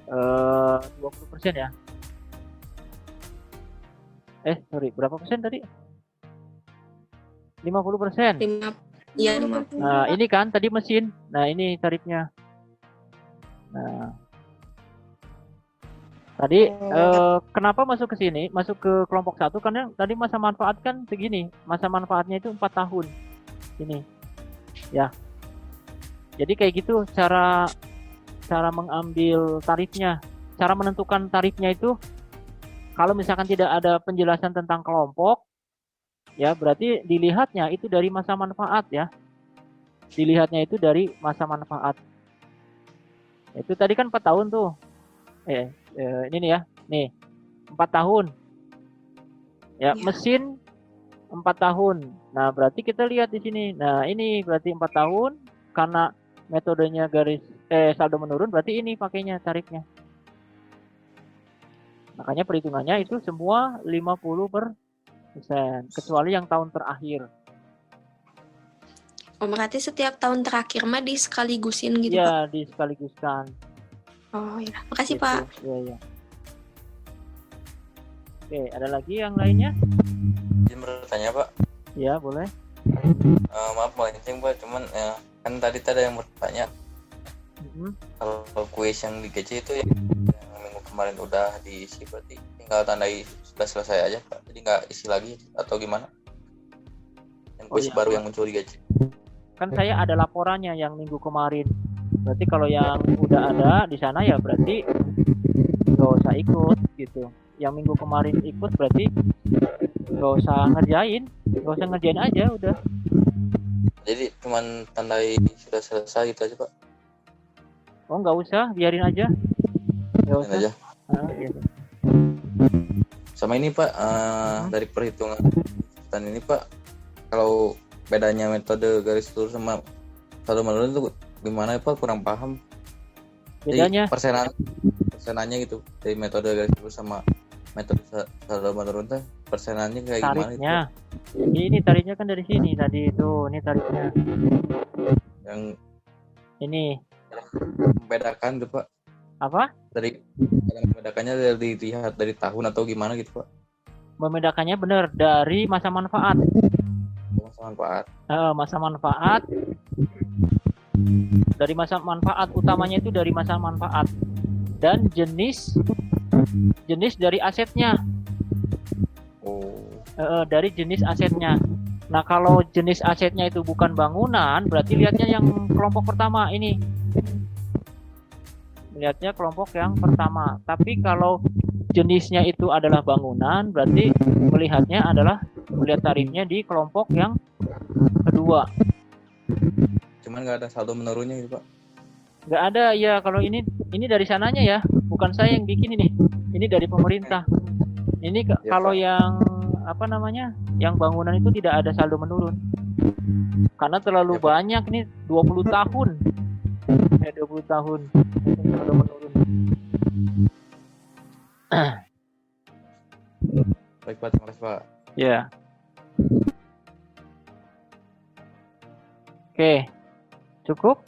20% ya. Sorry, berapa persen tadi? 50%. 50. Nah, ini kan tadi mesin. Nah, ini tarifnya. Nah, tadi kenapa masuk ke sini? Masuk ke kelompok 1 karena tadi masa manfaat kan segini. Masa manfaatnya itu 4 tahun. Ini. Ya. Jadi kayak gitu cara mengambil tarifnya. Cara menentukan tarifnya itu kalau misalkan tidak ada penjelasan tentang kelompok, ya berarti dilihatnya itu dari masa manfaat ya. Dilihatnya itu dari masa manfaat. Itu tadi kan 4 tahun tuh. Ini nih ya. Nih. 4 tahun. Ya, mesin 4 tahun. Nah, berarti kita lihat di sini. Nah, ini berarti 4 tahun karena metodenya saldo menurun, berarti ini pakainya tarifnya. Makanya perhitungannya itu semua 50%, kecuali yang tahun terakhir. Oh, berarti setiap tahun terakhir mah disekaligusin gitu, Pak? Iya, disekaligus-kan. Oh, ya. Makasih, Gitu. Pak. Iya. Oke, ada lagi yang lainnya? Izin bertanya, Pak. Ya, boleh. Maaf melenceng, Pak. Cuman kan tadi ada yang bertanya kalau kuis yang di GC itu yang minggu kemarin udah diisi, berarti tinggal tandai sudah selesai aja, Pak. Jadi nggak isi lagi atau gimana? Yang kuis iya. baru yang muncul di GC. Kan saya ada laporannya yang minggu kemarin. Berarti kalau yang udah ada di sana ya berarti nggak usah ikut gitu. Yang minggu kemarin ikut berarti nggak usah ngerjain aja udah. Jadi cuman tandai sudah selesai gitu aja, Pak. Oh, nggak usah, biarin aja. Nggak usah. Aja. Gitu. Sama ini, Pak, dari perhitungan dan ini, Pak, kalau bedanya metode garis lurus sama saldo menurun itu gimana, Pak? Kurang paham. Bedanya? Jadi persenannya gitu dari metode garis lurus sama metode saldo menurun tuh persenannya kayak tarifnya. gimana itu? Ini tarifnya kan dari sini tadi itu, ini tarifnya. Yang ini membedakan tuh, Pak. Apa? Membedakannya dari dilihat dari tahun atau gimana gitu, Pak? Membedakannya benar dari masa manfaat. Masa manfaat. Masa manfaat. Dari masa manfaat utamanya itu dari masa manfaat dan jenis dari asetnya. Dari jenis asetnya. Nah, kalau jenis asetnya itu bukan bangunan, berarti lihatnya yang kelompok pertama ini. Lihatnya kelompok yang pertama. Tapi kalau jenisnya itu adalah bangunan, berarti melihat tarifnya di kelompok yang kedua. Cuman nggak ada saldo menurunnya gitu, Pak? Nggak ada ya. Kalau ini dari sananya ya, bukan saya yang bikin ini. Ini dari pemerintah. Ini Ya, kalau Pak. yang apa namanya, yang bangunan itu tidak ada saldo menurun karena terlalu Ya, Pak. banyak ini 20 tahun 20 tahun saldo menurun. Baik, Pak, terima kasih, Pak. Ya. Oke, cukup.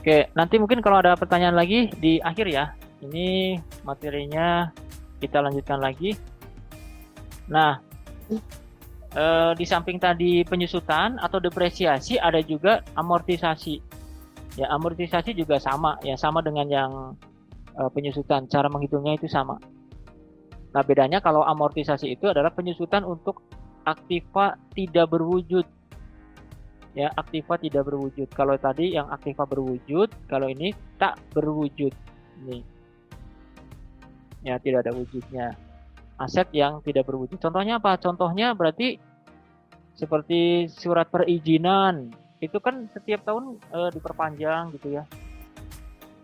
Oke, nanti mungkin kalau ada pertanyaan lagi di akhir ya. Ini materinya kita lanjutkan lagi. Nah, di samping tadi penyusutan atau depresiasi, ada juga amortisasi. Ya, amortisasi juga sama ya, sama dengan yang penyusutan. Cara menghitungnya itu sama. Nah, bedanya kalau amortisasi itu adalah penyusutan untuk aktiva tidak berwujud. Ya, aktiva tidak berwujud. Kalau tadi yang aktiva berwujud, kalau ini tak berwujud. Ini. Ya, tidak ada wujudnya. Aset yang tidak berwujud. Contohnya apa? Contohnya berarti seperti surat perizinan. Itu kan setiap tahun diperpanjang gitu ya.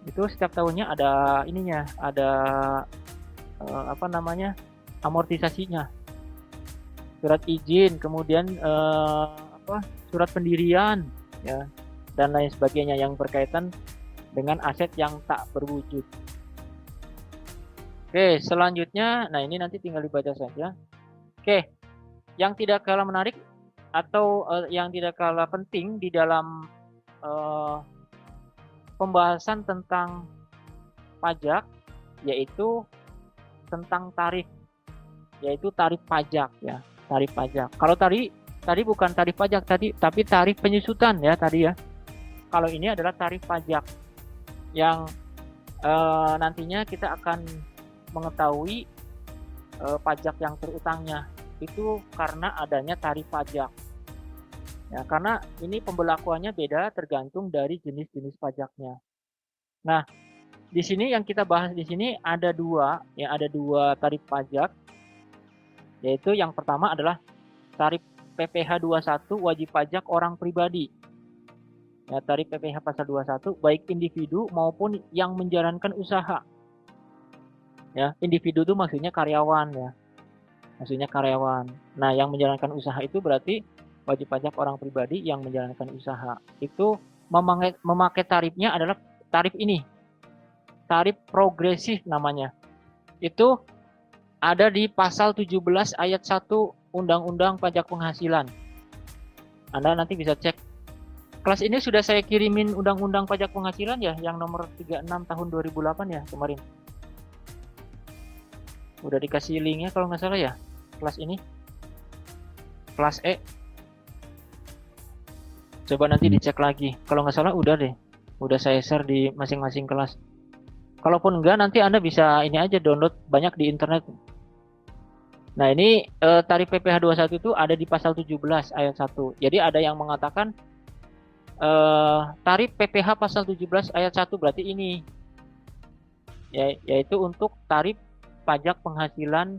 Itu setiap tahunnya ada ininya, ada amortisasinya. Surat izin, kemudian surat pendirian, ya, dan lain sebagainya yang berkaitan dengan aset yang tak berwujud. Oke, selanjutnya, nah ini nanti tinggal dibaca saja. Oke, yang tidak kalah menarik atau yang tidak kalah penting di dalam pembahasan tentang pajak, yaitu tentang tarif, yaitu tarif pajak ya, tarif pajak. Kalau tadi bukan tarif pajak tadi, tapi tarif penyusutan ya tadi ya. Kalau ini adalah tarif pajak yang nantinya kita akan mengetahui pajak yang terutangnya itu karena adanya tarif pajak. Ya, karena ini pembelakuannya beda tergantung dari jenis-jenis pajaknya. Nah, di sini yang kita bahas di sini ada dua tarif pajak, yaitu yang pertama adalah tarif PPh 21 wajib pajak orang pribadi. Ya, tarif PPh pasal 21 baik individu maupun yang menjalankan usaha. Ya, individu itu maksudnya karyawan ya. Maksudnya karyawan. Nah, yang menjalankan usaha itu berarti wajib pajak orang pribadi yang menjalankan usaha. Itu memakai tarifnya adalah tarif ini. Tarif progresif namanya. Itu ada di pasal 17 ayat 1 Undang-Undang Pajak Penghasilan. Anda nanti bisa cek. Kelas ini sudah saya kirimin Undang-Undang Pajak Penghasilan ya, yang nomor 36 tahun 2008 ya kemarin. Udah dikasih linknya kalau nggak salah ya, kelas ini. Kelas E. Coba nanti dicek lagi. Kalau nggak salah udah deh. Udah saya share di masing-masing kelas. Kalaupun enggak, nanti Anda bisa ini aja download banyak di internet. Nah, ini tarif PPh 21 itu ada di pasal 17 ayat 1. Jadi ada yang mengatakan tarif PPh pasal 17 ayat 1 berarti ini. Yaitu untuk tarif pajak penghasilan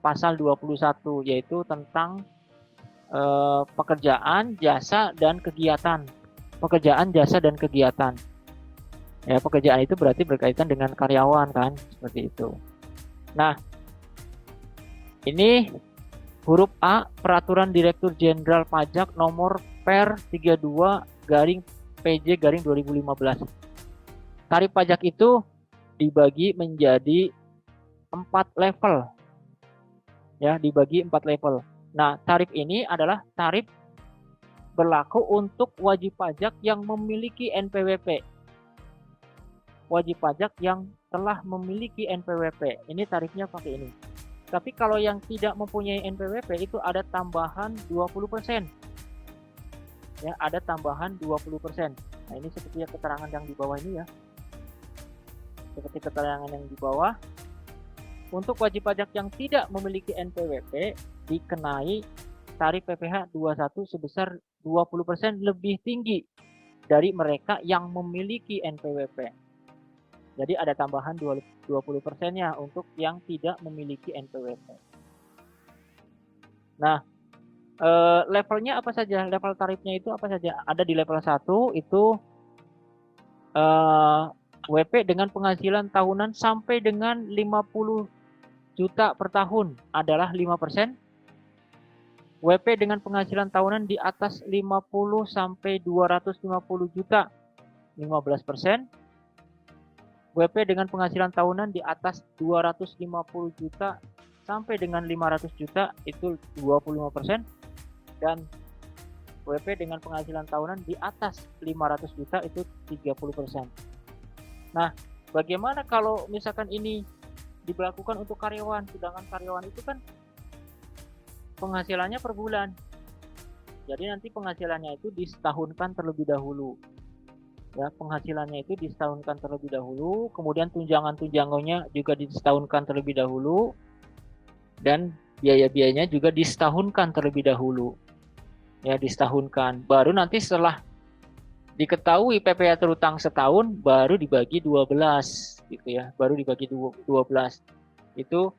pasal 21, yaitu tentang pekerjaan, jasa, dan kegiatan. Pekerjaan, jasa, dan kegiatan. Ya, pekerjaan itu berarti berkaitan dengan karyawan kan, seperti itu. Nah, ini huruf A Peraturan Direktur Jenderal Pajak nomor Per 32/PJ/2015. Tarif pajak itu dibagi menjadi 4 level. Ya, dibagi 4 level. Nah, tarif ini adalah tarif berlaku untuk wajib pajak yang memiliki NPWP. Wajib pajak yang telah memiliki NPWP. Ini tarifnya pakai ini. Tapi kalau yang tidak mempunyai NPWP itu ada tambahan 20%. Ya, ada tambahan 20%. Nah, ini seperti keterangan yang di bawah ini ya. Seperti keterangan yang di bawah. Untuk wajib pajak yang tidak memiliki NPWP dikenai tarif PPh 21 sebesar 20% lebih tinggi dari mereka yang memiliki NPWP. Jadi ada tambahan 20%-nya untuk yang tidak memiliki NPWP. Nah, levelnya apa saja? Level tarifnya itu apa saja? Ada di level 1 itu WP dengan penghasilan tahunan sampai dengan 50 juta per tahun adalah 5%. WP dengan penghasilan tahunan di atas 50 sampai 250 juta 15%. WP dengan penghasilan tahunan di atas 250 juta sampai dengan 500 juta itu 25%. Dan WP dengan penghasilan tahunan di atas 500 juta itu 30%. Nah, bagaimana kalau misalkan ini diberlakukan untuk karyawan? Sedangkan karyawan itu kan penghasilannya per bulan. Jadi nanti penghasilannya itu disetahunkan terlebih dahulu. ya penghasilannya itu disetahunkan terlebih dahulu, kemudian tunjangan-tunjangannya juga disetahunkan terlebih dahulu, dan biaya-biayanya juga disetahunkan terlebih dahulu. Ya, disetahunkan. Baru nanti setelah diketahui PPh terutang setahun, baru dibagi 12 gitu ya. Baru dibagi 12. Itu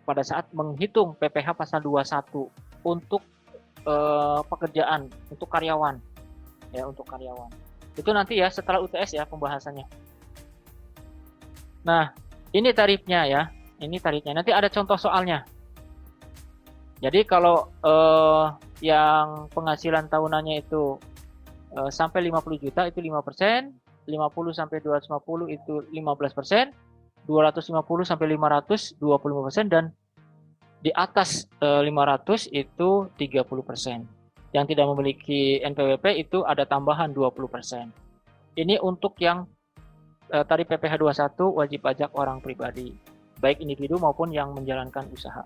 pada saat menghitung PPh pasal 21 untuk pekerjaan, untuk karyawan. Ya, untuk karyawan. Itu nanti ya setelah UTS ya pembahasannya. Nah, ini tarifnya ya. Ini tarifnya. Nanti ada contoh soalnya. Jadi kalau yang penghasilan tahunannya itu sampai 50 juta itu 5%, 50 sampai 250 itu 15%, 250 sampai 500 25%, dan di atas 500 itu 30%. Yang tidak memiliki NPWP itu ada tambahan 20%. Ini untuk yang tarif PPh 21 wajib pajak orang pribadi, baik individu maupun yang menjalankan usaha.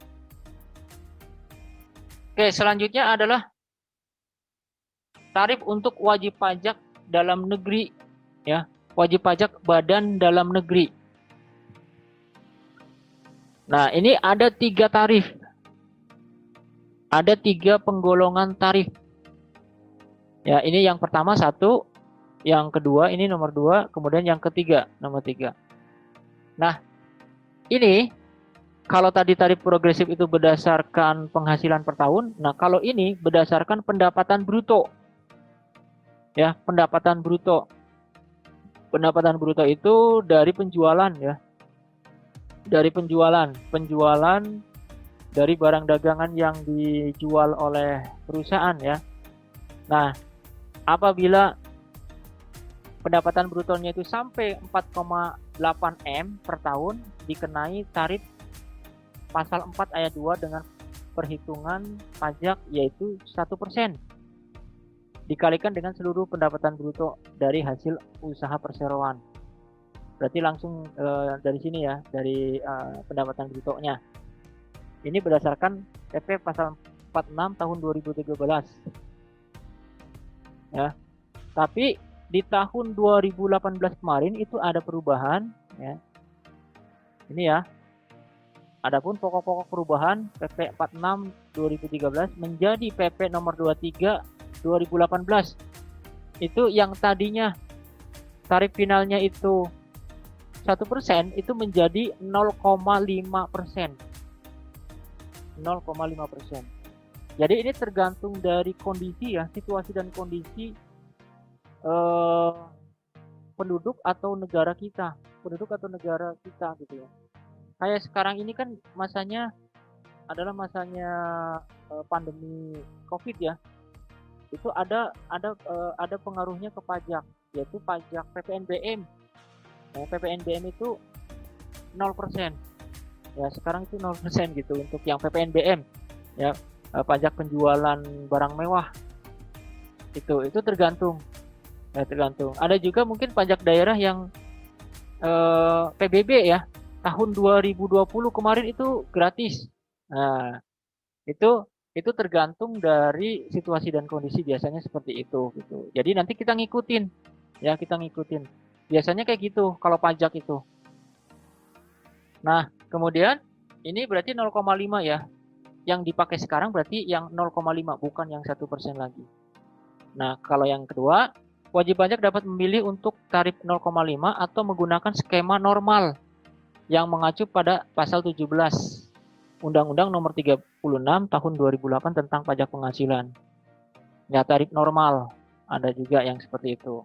Oke, selanjutnya adalah tarif untuk wajib pajak dalam negeri, ya, wajib pajak badan dalam negeri. Nah, ini ada 3 tarif, ada 3 penggolongan tarif. Ya, ini yang pertama 1, yang kedua ini nomor 2, kemudian yang ketiga nomor 3. Nah, ini kalau tadi tarif progresif itu berdasarkan penghasilan per tahun, nah kalau ini berdasarkan pendapatan bruto. Ya, pendapatan bruto. Pendapatan bruto itu dari penjualan ya. Dari penjualan dari barang dagangan yang dijual oleh perusahaan ya. Nah, apabila pendapatan brutonya itu sampai 4,8 M per tahun, dikenai tarif pasal 4 ayat 2 dengan perhitungan pajak yaitu 1% dikalikan dengan seluruh pendapatan bruto dari hasil usaha perseroan. Berarti langsung dari sini ya, dari pendapatan brutonya. Ini berdasarkan PP pasal 46 tahun 2013. Ya. Tapi di tahun 2018 kemarin itu ada perubahan ya. Ini ya. Adapun pokok-pokok perubahan PP 46 2013 menjadi PP nomor 23 2018. Itu yang tadinya tarif finalnya itu 1% itu menjadi 0,5%. 0,5%. Jadi ini tergantung dari kondisi ya, situasi dan kondisi penduduk atau negara kita. Penduduk atau negara kita gitu ya. Kayak sekarang ini kan masanya adalah masanya pandemi COVID ya. Itu ada pengaruhnya ke pajak, yaitu pajak PPNBM. Nah, PPNBM itu 0%. Ya, sekarang itu 0% gitu untuk yang PPNBM. Ya, pajak penjualan barang mewah. Itu tergantung. Ya, tergantung. Ada juga mungkin pajak daerah yang PBB ya. Tahun 2020 kemarin itu gratis. Nah, itu tergantung dari situasi dan kondisi, biasanya seperti itu gitu. Jadi nanti kita ngikutin. Ya, kita ngikutin. Biasanya kayak gitu kalau pajak itu. Nah, kemudian ini berarti 0,5 ya. Yang dipakai sekarang berarti yang 0,5 bukan yang 1% lagi. Nah, kalau yang kedua, wajib pajak dapat memilih untuk tarif 0,5 atau menggunakan skema normal yang mengacu pada pasal 17 Undang-Undang Nomor 36 Tahun 2008 tentang pajak penghasilan. Ya, tarif normal. Ada juga yang seperti itu.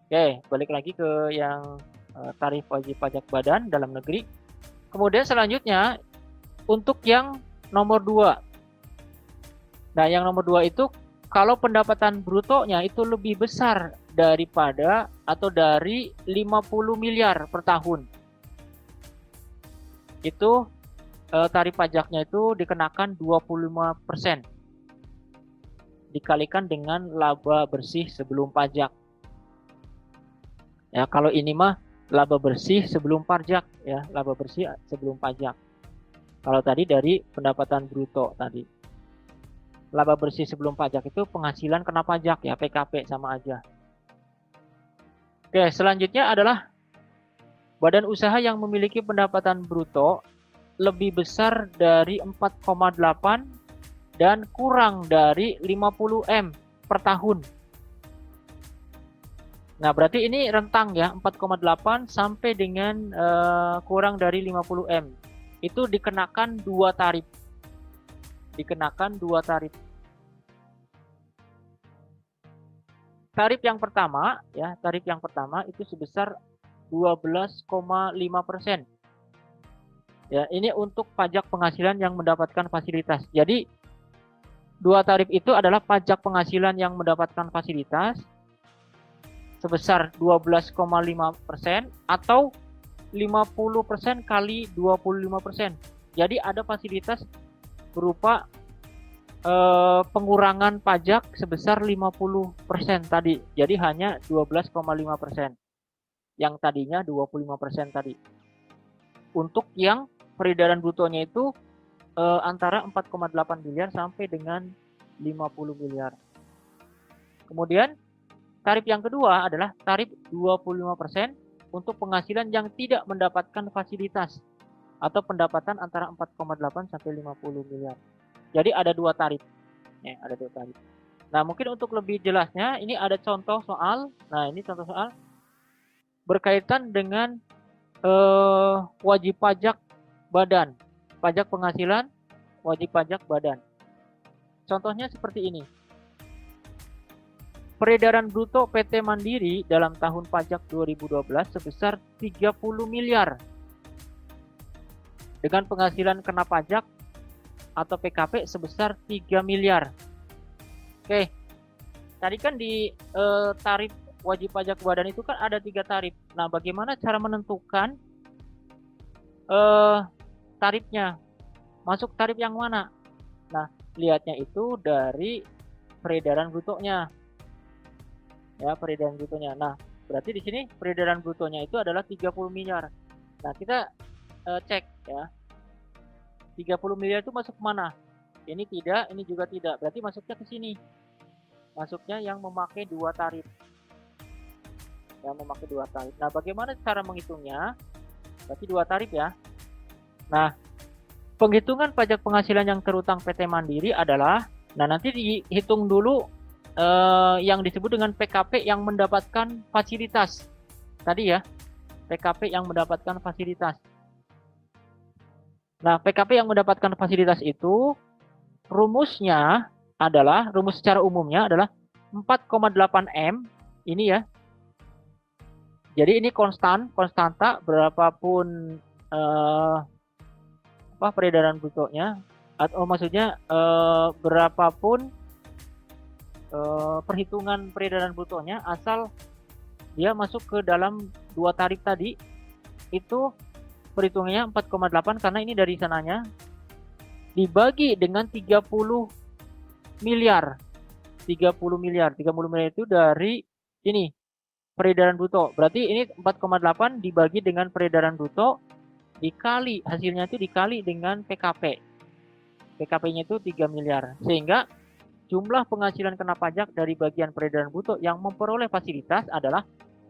Oke, balik lagi ke yang tarif wajib pajak badan dalam negeri. Kemudian selanjutnya untuk yang nomor 2. Nah, yang nomor 2 itu kalau pendapatan brutonya itu lebih besar daripada atau dari 50 miliar per tahun. Itu tarif pajaknya itu dikenakan 25%. Dikalikan dengan laba bersih sebelum pajak. Ya, kalau ini mah laba bersih sebelum pajak ya, laba bersih sebelum pajak. Kalau tadi dari pendapatan bruto tadi. Laba bersih sebelum pajak itu penghasilan kena pajak ya, PKP sama aja. Oke, selanjutnya adalah badan usaha yang memiliki pendapatan bruto lebih besar dari 4,8 dan kurang dari 50 M per tahun. Nah, berarti ini rentang ya, 4,8 sampai dengan kurang dari 50 M. Itu dikenakan dua tarif. Dikenakan dua tarif. Tarif yang pertama ya, tarif yang pertama itu sebesar 12,5%. Ya, ini untuk pajak penghasilan yang mendapatkan fasilitas. Jadi dua tarif itu adalah pajak penghasilan yang mendapatkan fasilitas sebesar 12,5% atau 50% kali 25%. Jadi ada fasilitas berupa pengurangan pajak sebesar 50% tadi. Jadi hanya 12,5%. Yang tadinya 25% tadi. Untuk yang peredaran brutonya itu antara 4,8 miliar sampai dengan 50 miliar. Kemudian tarif yang kedua adalah tarif 25% untuk penghasilan yang tidak mendapatkan fasilitas atau pendapatan antara 4,8 sampai 50 miliar. Jadi ada dua tarif. Ya, ada dua tarif. Nah, mungkin untuk lebih jelasnya ini ada contoh soal. Nah, ini contoh soal berkaitan dengan wajib pajak badan. Pajak penghasilan, wajib pajak badan. Contohnya seperti ini. Peredaran bruto PT Mandiri dalam tahun pajak 2012 sebesar 30 miliar. Dengan penghasilan kena pajak atau PKP sebesar 3 miliar. Oke. Tadi kan di tarif wajib pajak badan itu kan ada 3 tarif. Nah, bagaimana cara menentukan tarifnya? Masuk tarif yang mana? Nah, lihatnya itu dari peredaran brutonya. Ya, peredaran brutonya. Nah, berarti di sini peredaran brutonya itu adalah 30 miliar. Nah, kita cek ya. 30 miliar itu masuk mana? Ini tidak, ini juga tidak. Berarti masuknya ke sini. Masuknya yang memakai dua tarif. Yang memakai dua tarif. Nah, bagaimana cara menghitungnya? Berarti dua tarif ya. Nah, penghitungan pajak penghasilan yang terutang PT Mandiri adalah, nah nanti dihitung dulu yang disebut dengan PKP yang mendapatkan fasilitas. Tadi ya, PKP yang mendapatkan fasilitas. Nah, PKP yang mendapatkan fasilitas itu rumusnya adalah, rumus secara umumnya adalah 4,8 M. Ini ya. Jadi ini konstanta berapapun peredaran brutonya, atau maksudnya berapapun perhitungan peredaran brutonya, asal dia masuk ke dalam dua tarif tadi, itu perhitungannya 4,8 karena ini dari sananya dibagi dengan 30 miliar. 30 miliar itu dari ini peredaran bruto. Berarti ini 4,8 dibagi dengan peredaran bruto dikali, hasilnya itu dikali dengan PKP. PKP-nya itu 3 miliar. Sehingga jumlah penghasilan kena pajak dari bagian peredaran bruto yang memperoleh fasilitas adalah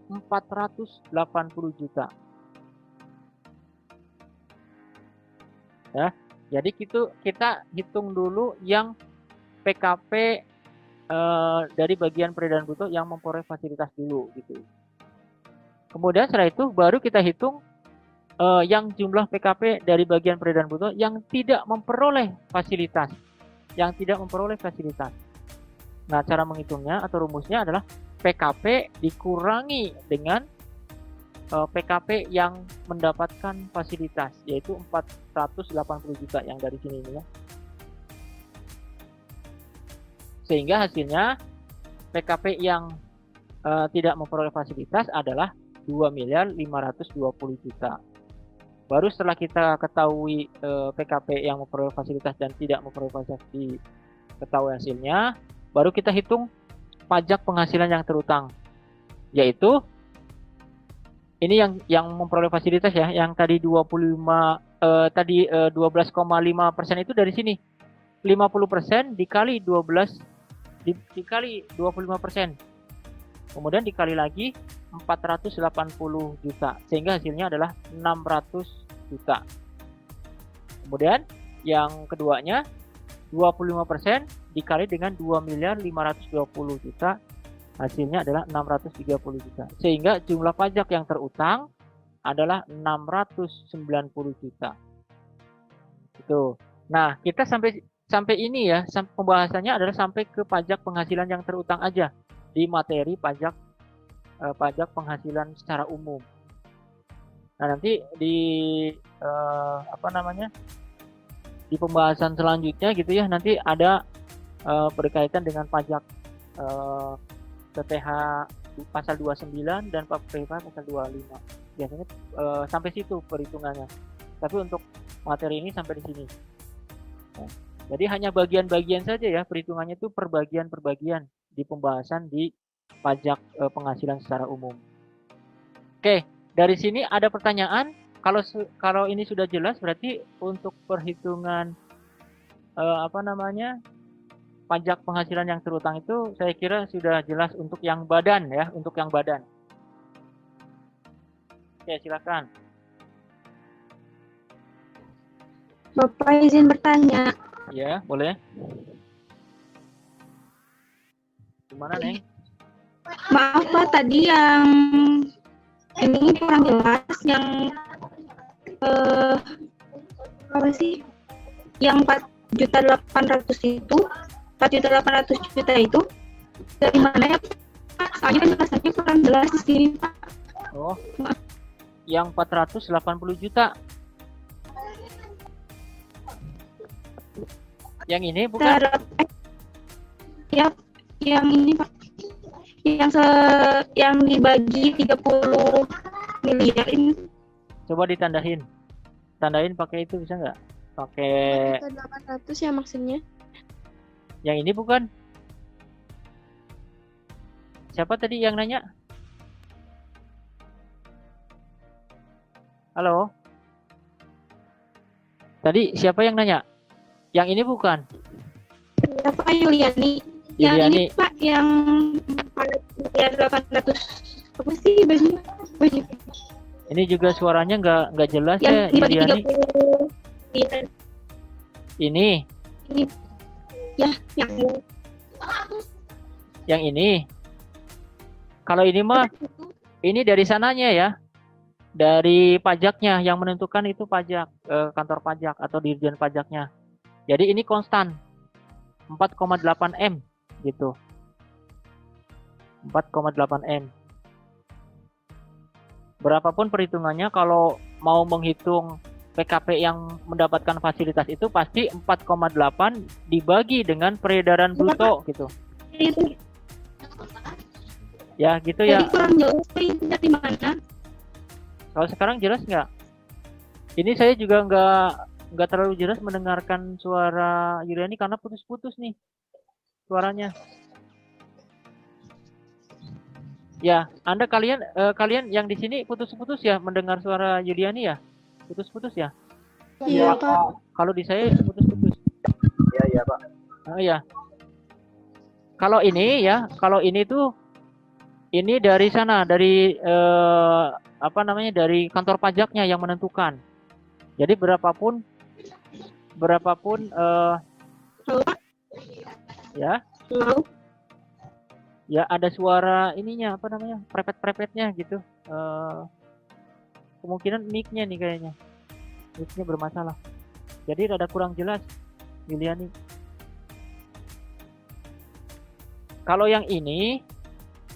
480 juta. Ya, jadi kita hitung dulu yang PKP dari bagian peredaran bruto yang memperoleh fasilitas dulu gitu. Kemudian setelah itu baru kita hitung yang jumlah PKP dari bagian peredaran bruto yang tidak memperoleh fasilitas. Nah, cara menghitungnya atau rumusnya adalah PKP dikurangi dengan PKP yang mendapatkan fasilitas, yaitu 480 juta yang dari sini ini ya. Sehingga hasilnya PKP yang tidak memperoleh fasilitas adalah 2 miliar 520 juta. Baru setelah kita ketahui PKP yang memperoleh fasilitas dan tidak memperoleh fasilitas diketahui hasilnya, baru kita hitung pajak penghasilan yang terutang, yaitu ini yang memperoleh fasilitas ya, yang tadi 12,5% itu dari sini. 50% dikali 12 dikali 25%. Kemudian dikali lagi 480 juta, sehingga hasilnya adalah 600 juta. Kemudian yang keduanya 25% dikali dengan 2.520 juta, hasilnya adalah 630 juta. Sehingga jumlah pajak yang terutang adalah 690 juta. Itu. Nah, kita sampai ini ya, pembahasannya adalah sampai ke pajak penghasilan yang terutang aja di materi pajak penghasilan secara umum. Nah, nanti di di pembahasan selanjutnya gitu ya, nanti ada berkaitan dengan pajak PPh pasal 29 dan PPh pasal 25. Biasanya sampai situ perhitungannya. Tapi untuk materi ini sampai di sini. Nah, jadi hanya bagian-bagian saja ya, perhitungannya itu per bagian di pembahasan di pajak penghasilan secara umum. Oke, dari sini ada pertanyaan. Kalau ini sudah jelas, berarti untuk perhitungan pajak penghasilan yang terutang itu saya kira sudah jelas untuk yang badan ya, untuk yang badan. Oke, silakan. Bapak izin bertanya. Ya, boleh. Gimana, Neng? Maaf Pak, tadi yang ini kurang jelas, yang apa sih? Yang 4.800.000 itu, 4.800.000 itu dari mana ya Pak? Soalnya kan jelasannya kurang jelas di sini Pak. Oh, yang 480 juta. Yang ini bukan? Ya, yang ini Pak. Yang dibagi 30 miliar ini. Coba ditandain. Tandain pakai itu bisa nggak? Pakai 800 ya maksudnya. yang ini bukan? Siapa tadi yang nanya? Halo? Tadi siapa yang nanya? Yang ini bukan? Ya Pak Yuliani. Yang Yuliani. ini Pak, yang 800 apa sih baju? Ini juga suaranya nggak jelas Yang ya, dibagi Yuliani. 30 miliar. Ini, Ya, yang ini. Kalau ini mah, ini dari sananya ya. Dari pajaknya yang menentukan itu pajak, kantor pajak atau dirjen pajaknya. Jadi ini konstan 4,8 M gitu. 4,8 M. Berapapun perhitungannya, kalau mau menghitung PKP yang mendapatkan fasilitas itu pasti 4,8 dibagi dengan peredaran bruto gitu. Ya gitu ya. Jadi kurang jelas ini dari mana? Kalau sekarang jelas nggak? Ini saya juga nggak terlalu jelas mendengarkan suara Yuliani karena putus-putus nih suaranya. Ya, kalian yang di sini putus-putus ya mendengar suara Yuliani ya? Putus-putus ya? Iya Pak. Kalau di saya putus-putus. Iya Pak. Oh ya. Kalau ini tuh ini dari sana, dari dari kantor pajaknya yang menentukan. Jadi berapapun ya. Halo. Ya ada suara ininya prepet-prepetnya gitu. Kemungkinan mic-nya nih kayaknya. Mic-nya bermasalah. Jadi rada kurang jelas Yuliani. Kalau yang ini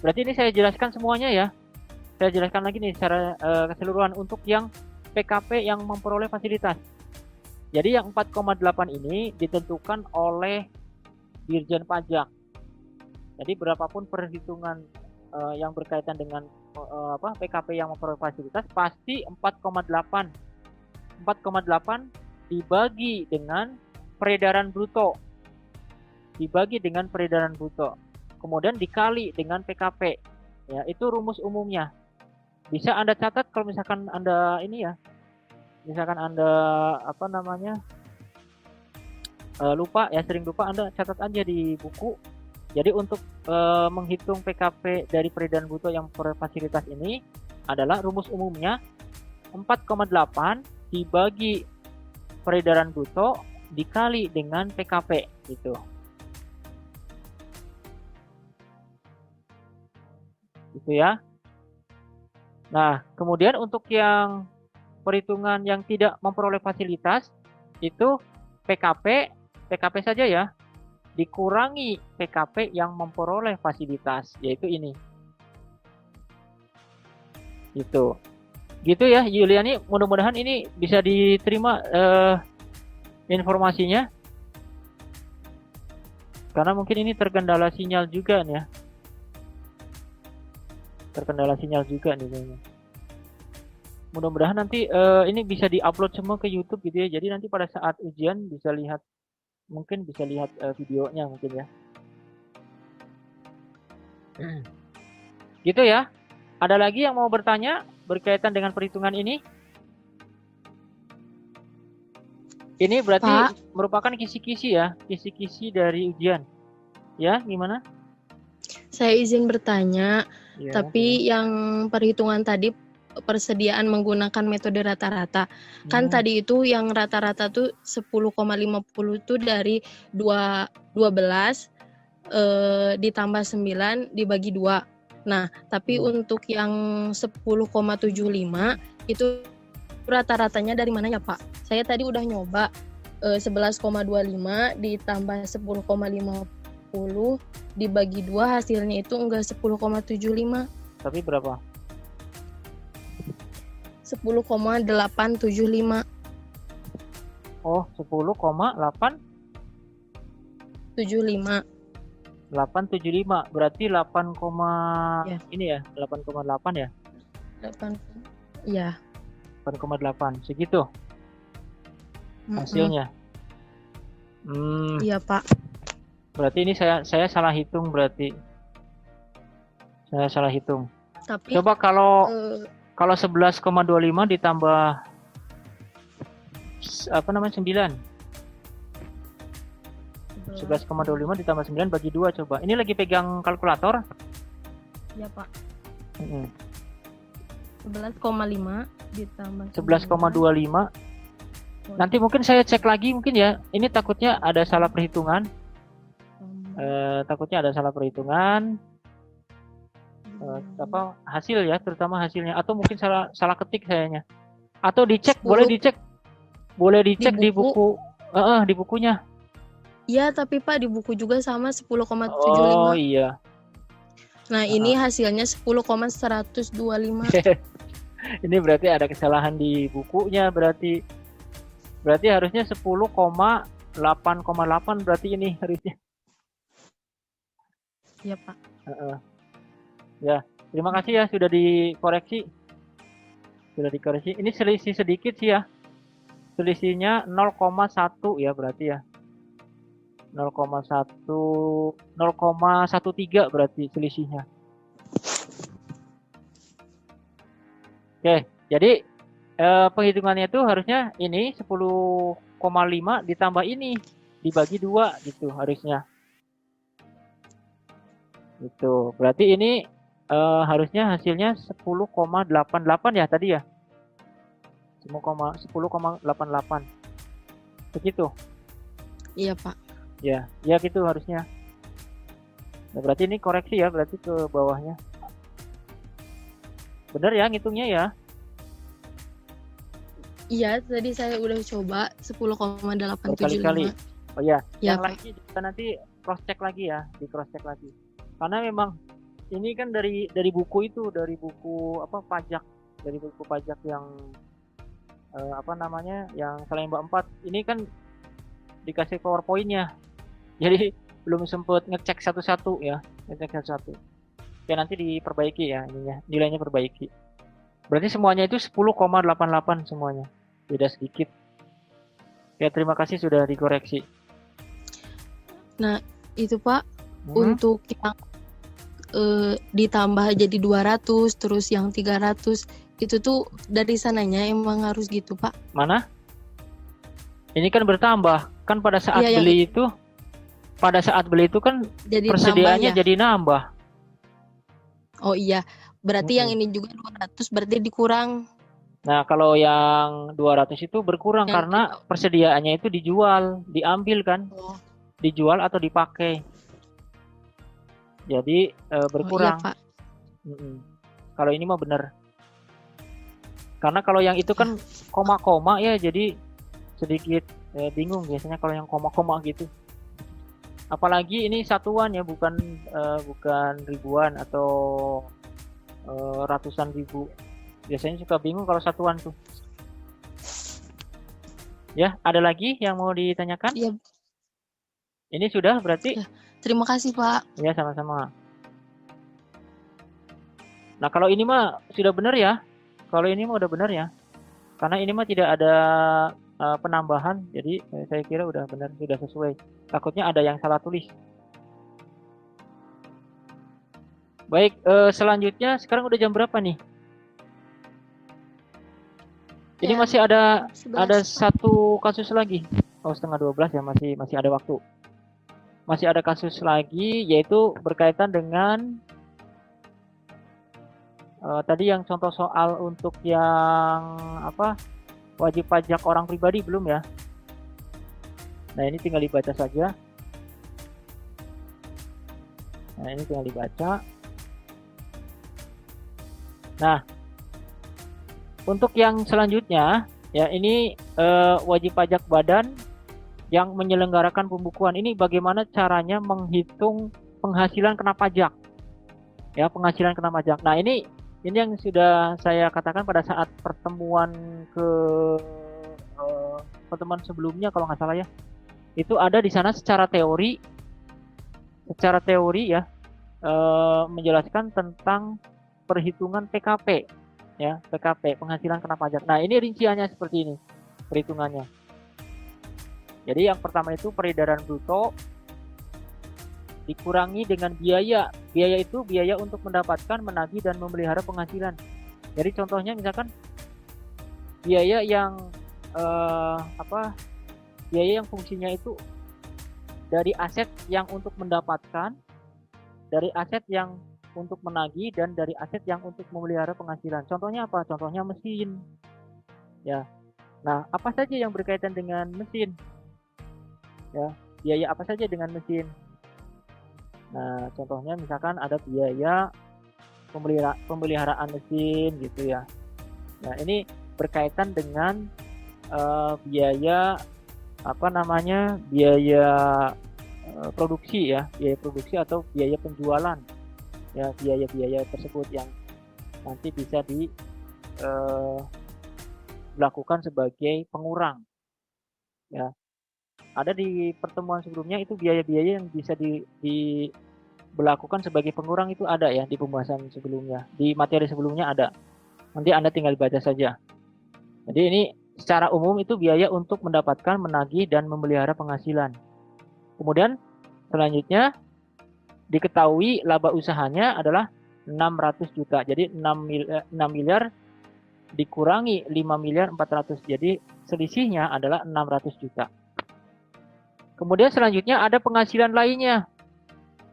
berarti ini saya jelaskan semuanya ya. Saya jelaskan lagi nih secara keseluruhan untuk yang PKP yang memperoleh fasilitas. Jadi yang 4,8 ini ditentukan oleh Dirjen Pajak. Jadi berapapun perhitungan yang berkaitan dengan PKP yang memperoleh fasilitas pasti 4,8 dibagi dengan peredaran bruto. Kemudian dikali dengan PKP. Ya, itu rumus umumnya. Bisa Anda catat kalau misalkan Anda ini ya. Misalkan Anda lupa ya, sering lupa, Anda catat aja di buku Jadi untuk menghitung PKP dari peredaran bruto yang memperoleh fasilitas ini adalah rumus umumnya 4,8 dibagi peredaran bruto dikali dengan PKP gitu. Gitu ya. Nah, kemudian untuk yang perhitungan yang tidak memperoleh fasilitas itu PKP saja ya, dikurangi PKP yang memperoleh fasilitas, yaitu ini. Gitu ya Yuliani, mudah-mudahan ini bisa diterima informasinya. Karena mungkin ini terkendala sinyal juga nih ya. Terkendala sinyal juga nih kayaknya. Mudah-mudahan nanti ini bisa diupload semua ke YouTube gitu ya. Jadi nanti pada saat ujian bisa lihat, mungkin bisa lihat videonya mungkin ya. Gitu ya. Ada lagi yang mau bertanya berkaitan dengan perhitungan ini? Ini berarti Pak, merupakan kisi-kisi ya, kisi-kisi dari ujian. Ya, gimana? Saya izin bertanya, Ya, tapi yang perhitungan tadi persediaan menggunakan metode rata-rata. Kan tadi itu yang rata-rata tuh 10,50 tuh dari 12 ditambah 9 dibagi 2. Nah, tapi untuk yang 10,75 itu rata-ratanya dari mana ya, Pak? Saya tadi udah nyoba 11,25 ditambah 10,50 dibagi 2 hasilnya itu enggak 10,75. Tapi berapa? 10,875. Oh, 10,8 75. 875 berarti 8, Ya. ini ya 8,8 ya 8. Ya. 8,8 segitu hasilnya. Iya, Pak. Berarti ini saya salah hitung berarti. Saya salah hitung. Tapi Coba kalau 11,25 ditambah apa namanya 9. 11,25 ditambah 9 bagi 2 coba. Ini lagi pegang kalkulator? ya, Pak. 11,25. 11,5 ditambah 11,25. Nanti mungkin saya cek lagi mungkin ya. Ini takutnya ada salah perhitungan. Takutnya ada salah perhitungan. Apa hasil ya, terutama hasilnya, atau mungkin salah ketik sayanya. Atau dicek, 10. boleh dicek di buku. buku, di bukunya. Iya, tapi Pak di buku juga sama 10,75. Oh iya. Nah, ini hasilnya 10,125. Ini berarti ada kesalahan di bukunya, berarti harusnya 10,8,8 berarti ini harusnya. Iya, Pak. Ya, terima kasih ya sudah dikoreksi. Ini selisih sedikit sih ya. Selisihnya 0,1 ya berarti ya. 0,13 berarti selisihnya. Oke, jadi penghitungannya itu harusnya ini 10,5 ditambah ini dibagi 2 gitu harusnya. Gitu. Berarti ini harusnya hasilnya 10,88 ya tadi ya. 10,88. Begitu. Iya, Pak. Ya gitu harusnya. Nah, berarti ini koreksi ya, berarti ke bawahnya. Bener ya ngitungnya ya? Iya, tadi saya udah coba 10,875. Berkali-kali. Oh ya, Ya, yang Pak. lagi kita nanti cross check lagi ya, di cross check lagi. Karena memang ini kan dari buku itu, dari buku apa pajak, dari buku pajak yang yang Salemba 4. Ini kan dikasih PowerPoint-nya. Jadi belum sempat ngecek satu-satu ya, ngecek satu-satu. Ya nanti diperbaiki ya ininya, nilainya perbaiki. Berarti semuanya itu 10,88 semuanya. Beda sedikit. Ya terima kasih sudah dikoreksi. Nah, itu Pak untuk yang ditambah jadi 200 terus yang 300 itu tuh dari sananya emang harus gitu, Pak. Mana? Ini kan bertambah. Kan pada saat Iya, beli itu pada saat beli itu kan Jadi persediaannya tambah ya? jadi nambah. Oh iya, berarti yang ini juga 200 berarti dikurang Nah, kalau yang 200 itu berkurang yang karena kita. persediaannya itu dijual, diambil kan, Oh, dijual atau dipakai. Jadi oh iya berkurang. Pak. Kalau ini mah bener. Karena kalau yang itu kan koma-koma ya, jadi sedikit bingung biasanya kalau yang koma-koma gitu. Apalagi ini satuan ya, bukan ribuan atau ratusan ribu. Biasanya suka bingung kalau satuan tuh. Ya, ada lagi yang mau ditanyakan? Iya, Ini sudah berarti? terima kasih Pak. Ya, sama-sama. Nah, kalau ini mah sudah benar ya. Kalau ini mah udah benar ya. Karena ini mah tidak ada penambahan, jadi saya kira udah benar, sudah sesuai. Takutnya ada yang salah tulis. Baik, selanjutnya sekarang udah jam berapa nih? Ini Ya, masih ada 11. satu kasus lagi. Oh, setengah 12 ya, masih ada waktu. Masih ada kasus lagi, yaitu berkaitan dengan tadi yang contoh soal untuk yang apa, wajib pajak orang pribadi belum ya. Nah, ini tinggal dibaca saja. Nah, ini tinggal dibaca. Nah, untuk yang selanjutnya, ya ini wajib pajak badan yang menyelenggarakan pembukuan. Ini bagaimana caranya menghitung penghasilan kena pajak. Ya, penghasilan kena pajak. Nah, ini yang sudah saya katakan pada saat pertemuan pertemuan sebelumnya kalau nggak salah ya. Itu ada di sana secara teori ya, menjelaskan tentang perhitungan PKP. Ya, PKP, penghasilan kena pajak. Nah, ini rinciannya seperti ini perhitungannya. Jadi yang pertama itu peredaran bruto dikurangi dengan biaya. Biaya itu biaya untuk mendapatkan, menagih, dan memelihara penghasilan. Jadi contohnya misalkan biaya yang biaya yang fungsinya itu dari aset yang untuk mendapatkan, dari aset yang untuk menagih, dan dari aset yang untuk memelihara penghasilan. Contohnya apa? Contohnya mesin. Ya. Nah, apa saja yang berkaitan dengan mesin? Ya, biaya apa saja dengan mesin? Nah, contohnya misalkan ada biaya pemeliharaan mesin gitu ya. Nah, ini berkaitan dengan biaya biaya produksi ya, biaya produksi atau biaya penjualan. Ya, biaya-biaya tersebut yang nanti bisa dilakukan sebagai pengurang. Ya, ada di pertemuan sebelumnya itu biaya-biaya yang bisa dilakukan sebagai pengurang, itu ada ya di pembahasan sebelumnya, di materi sebelumnya ada. Nanti Anda tinggal baca saja. Jadi ini secara umum itu biaya untuk mendapatkan, menagih, dan memelihara penghasilan. Kemudian selanjutnya diketahui laba usahanya adalah 600 juta. Jadi 6 miliar dikurangi 5 miliar 400. Jadi selisihnya adalah 600 juta. Kemudian selanjutnya ada penghasilan lainnya.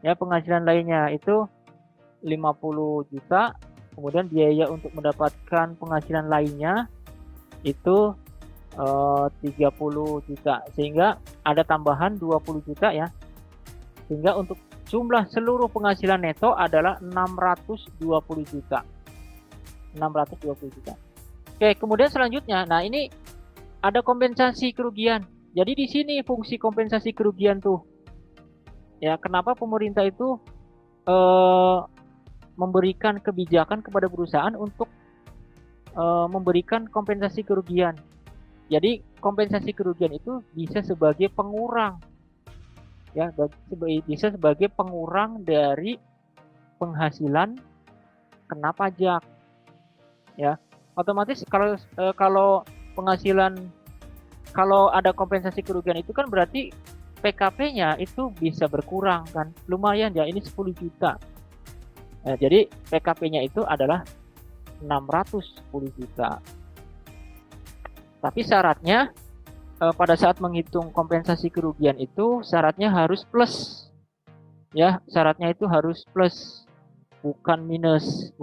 Ya, penghasilan lainnya itu 50 juta. Kemudian biaya untuk mendapatkan penghasilan lainnya itu 30 juta. Sehingga ada tambahan 20 juta ya. Sehingga untuk jumlah seluruh penghasilan neto adalah 620 juta. 620 juta. Oke, kemudian selanjutnya, nah ini ada kompensasi kerugian. Jadi di sini fungsi kompensasi kerugian tuh. Ya, kenapa pemerintah itu memberikan kebijakan kepada perusahaan untuk memberikan kompensasi kerugian. Jadi kompensasi kerugian itu bisa sebagai pengurang. Ya, bisa sebagai pengurang dari penghasilan kena pajak. Ya, otomatis kalau penghasilan, kalau ada kompensasi kerugian itu kan berarti PKP-nya itu bisa berkurang kan, lumayan ya, ini 10 juta. Nah, jadi PKP-nya itu adalah 610 juta. Tapi syaratnya pada saat menghitung kompensasi kerugian itu syaratnya harus plus. Ya, syaratnya itu harus plus, bukan minus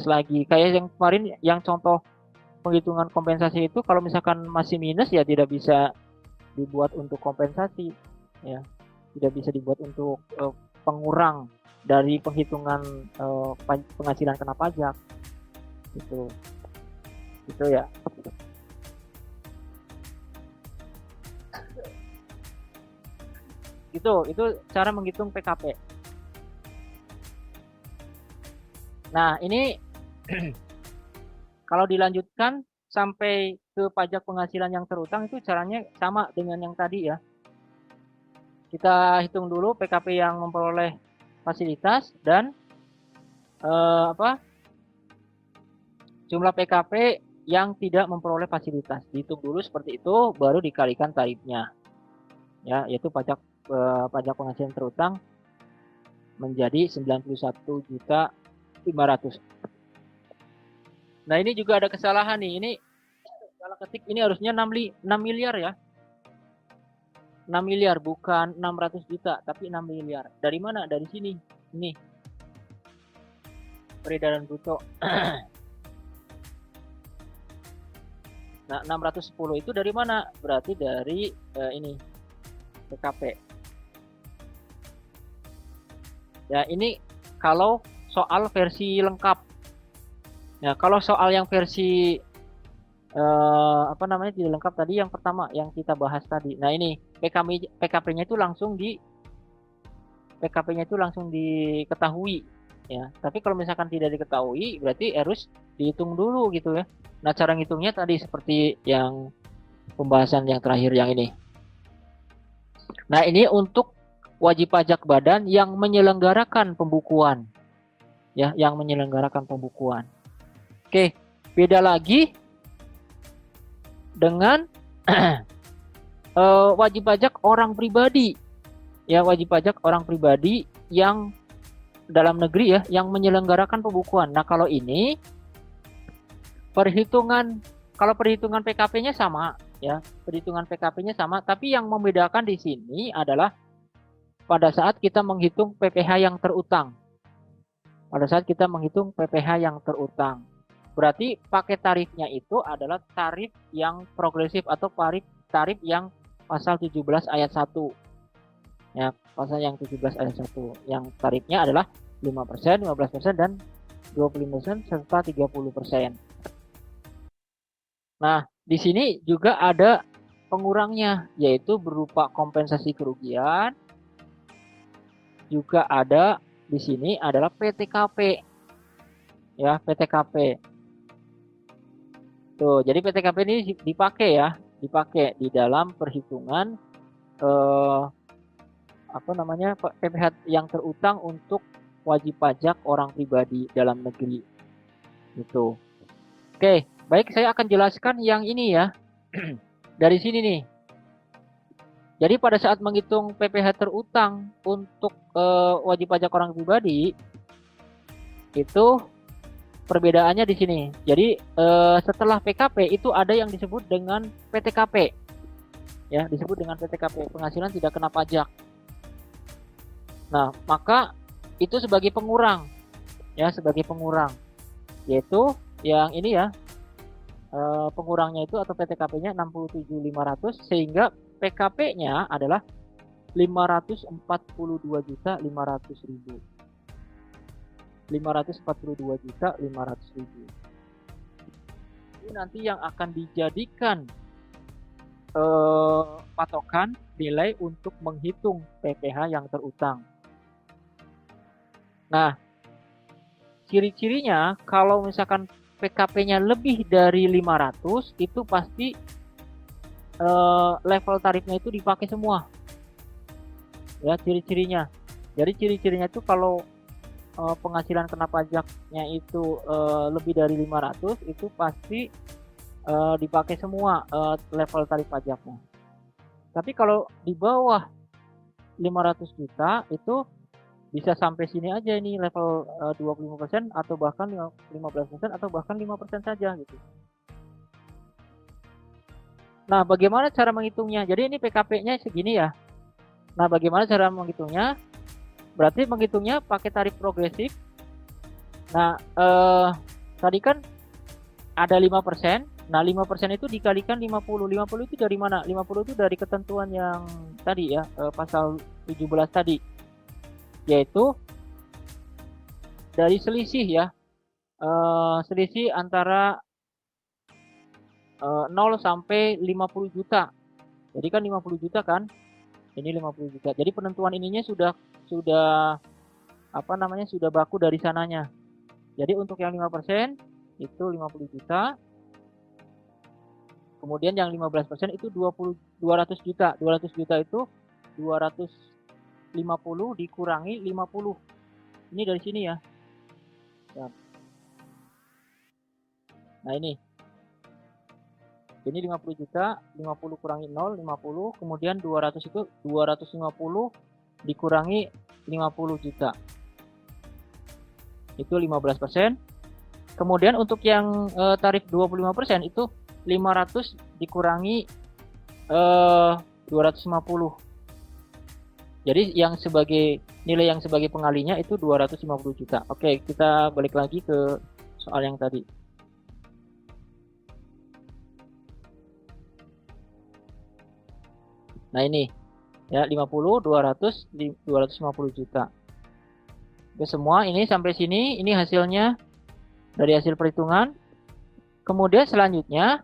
lagi. Kayak yang kemarin yang contoh penghitungan kompensasi itu kalau misalkan masih minus ya tidak bisa dibuat untuk kompensasi, ya. Tidak bisa dibuat untuk pengurang dari penghitungan penghasilan kena pajak. Itu ya. Itu cara menghitung PKP. Nah, ini kalau dilanjutkan sampai ke pajak penghasilan yang terutang itu caranya sama dengan yang tadi ya. Kita hitung dulu PKP yang memperoleh fasilitas dan jumlah PKP yang tidak memperoleh fasilitas. Dihitung dulu seperti itu, baru dikalikan tarifnya. Ya, yaitu pajak penghasilan terutang menjadi 91.500.000. Nah, ini juga ada kesalahan nih. Ini salah ketik, ini harusnya 6 miliar ya. 6 miliar bukan 600 juta, tapi 6 miliar. Dari mana? Dari sini. Ini. Peredaran bruto. Nah, 610 itu dari mana? Berarti dari ini PKP. Ya, ini kalau soal versi lengkap. Ya, kalau soal yang versi tidak lengkap tadi yang pertama yang kita bahas tadi. Nah, ini PKP-nya itu langsung diketahui ya. Tapi kalau misalkan tidak diketahui berarti harus dihitung dulu gitu ya. Nah, cara ngitungnya tadi seperti yang pembahasan yang terakhir yang ini. Nah, ini untuk wajib pajak badan yang menyelenggarakan pembukuan. Ya, yang menyelenggarakan pembukuan. Oke, beda lagi dengan wajib pajak orang pribadi. Ya, wajib pajak orang pribadi yang dalam negeri ya, yang menyelenggarakan pembukuan. Nah, kalau ini perhitungan PKP-nya sama ya, perhitungan PKP-nya sama, tapi yang membedakan di sini adalah pada saat kita menghitung PPh yang terutang. Pada saat kita menghitung PPh yang terutang. Berarti paket tarifnya itu adalah tarif yang progresif atau tarif yang pasal 17 ayat 1. Ya, pasal yang 17 ayat 1. Yang tarifnya adalah 5%, 15% dan 25% serta 30%. Nah, di sini juga ada pengurangnya, yaitu berupa kompensasi kerugian. Juga ada di sini adalah PTKP. Ya, PTKP. Tuh, jadi PTKP ini dipakai di dalam perhitungan PPh yang terutang untuk wajib pajak orang pribadi dalam negeri. Gitu. Oke, baik, saya akan jelaskan yang ini ya. Dari sini nih. Jadi pada saat menghitung PPh terutang untuk wajib pajak orang pribadi itu perbedaannya di sini. Jadi setelah PKP itu ada yang disebut dengan PTKP. Ya, disebut dengan PTKP, penghasilan tidak kena pajak. Nah, maka itu sebagai pengurang. Ya, sebagai pengurang. Yaitu yang ini ya. Pengurangnya itu atau PTKP-nya 67.500 sehingga PKP-nya adalah 542.500.000. 542.500.000. Ini nanti yang akan dijadikan patokan nilai untuk menghitung PPh yang terutang. Nah, ciri-cirinya kalau misalkan PKP-nya lebih dari 500 itu pasti level tarifnya itu dipakai semua. Ya, ciri-cirinya. Jadi ciri-cirinya itu kalau penghasilan kena pajaknya itu lebih dari 500 itu pasti dipakai semua level tarif pajaknya. Tapi kalau di bawah 500 juta itu bisa sampai sini aja ini level 25% atau bahkan 15% atau bahkan 5% saja gitu. Nah, bagaimana cara menghitungnya? Jadi ini PKP-nya segini ya. Nah, bagaimana cara menghitungnya? Berarti menghitungnya pakai tarif progresif. Nah, tadi kan ada 5%. Nah, 5% itu dikalikan 50. 50 itu dari mana? 50 itu dari ketentuan yang tadi ya, pasal 17 tadi. Yaitu dari selisih ya. Selisih antara 0 sampai 50 juta. Jadi kan 50 juta kan? Ini 50 juta. Jadi penentuan ininya sudah sudah baku dari sananya. Jadi untuk yang 5% itu 50 juta. Kemudian yang 15% itu 200 juta. 200 juta itu 250 dikurangi 50. Ini dari sini ya. Nah, ini 50 juta, 50 kurangi 0, 50. Kemudian 200 itu 250 dikurangi 50 juta. Itu 15%. Kemudian untuk yang tarif 25% itu 500 dikurangi 250. Jadi nilai yang sebagai pengalinya itu 250 juta. Oke, kita balik lagi ke soal yang tadi. Nah, ini ya 50, 200, 250 juta. Oke, semua ini sampai sini, ini hasilnya dari hasil perhitungan. Kemudian selanjutnya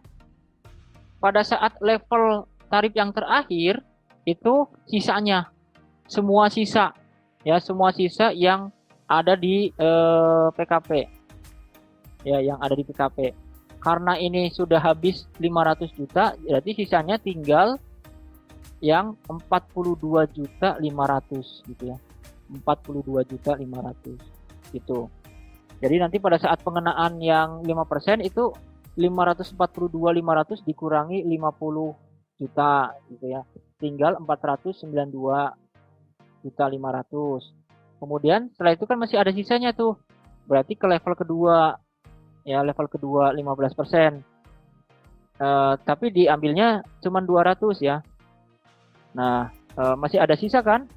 pada saat level tarif yang terakhir itu sisanya, semua sisa yang ada di PKP. Ya, yang ada di PKP. Karena ini sudah habis 500 juta, berarti sisanya tinggal yang 42.500 gitu ya. 42.500 gitu. Jadi nanti pada saat pengenaan yang 5% itu 542.500 dikurangi 50 juta gitu ya. Tinggal 492.500. Kemudian setelah itu kan masih ada sisanya tuh. Berarti ke level kedua ya, level kedua 15%. Tapi diambilnya cuma 200 ya. Nah, masih ada sisa kan?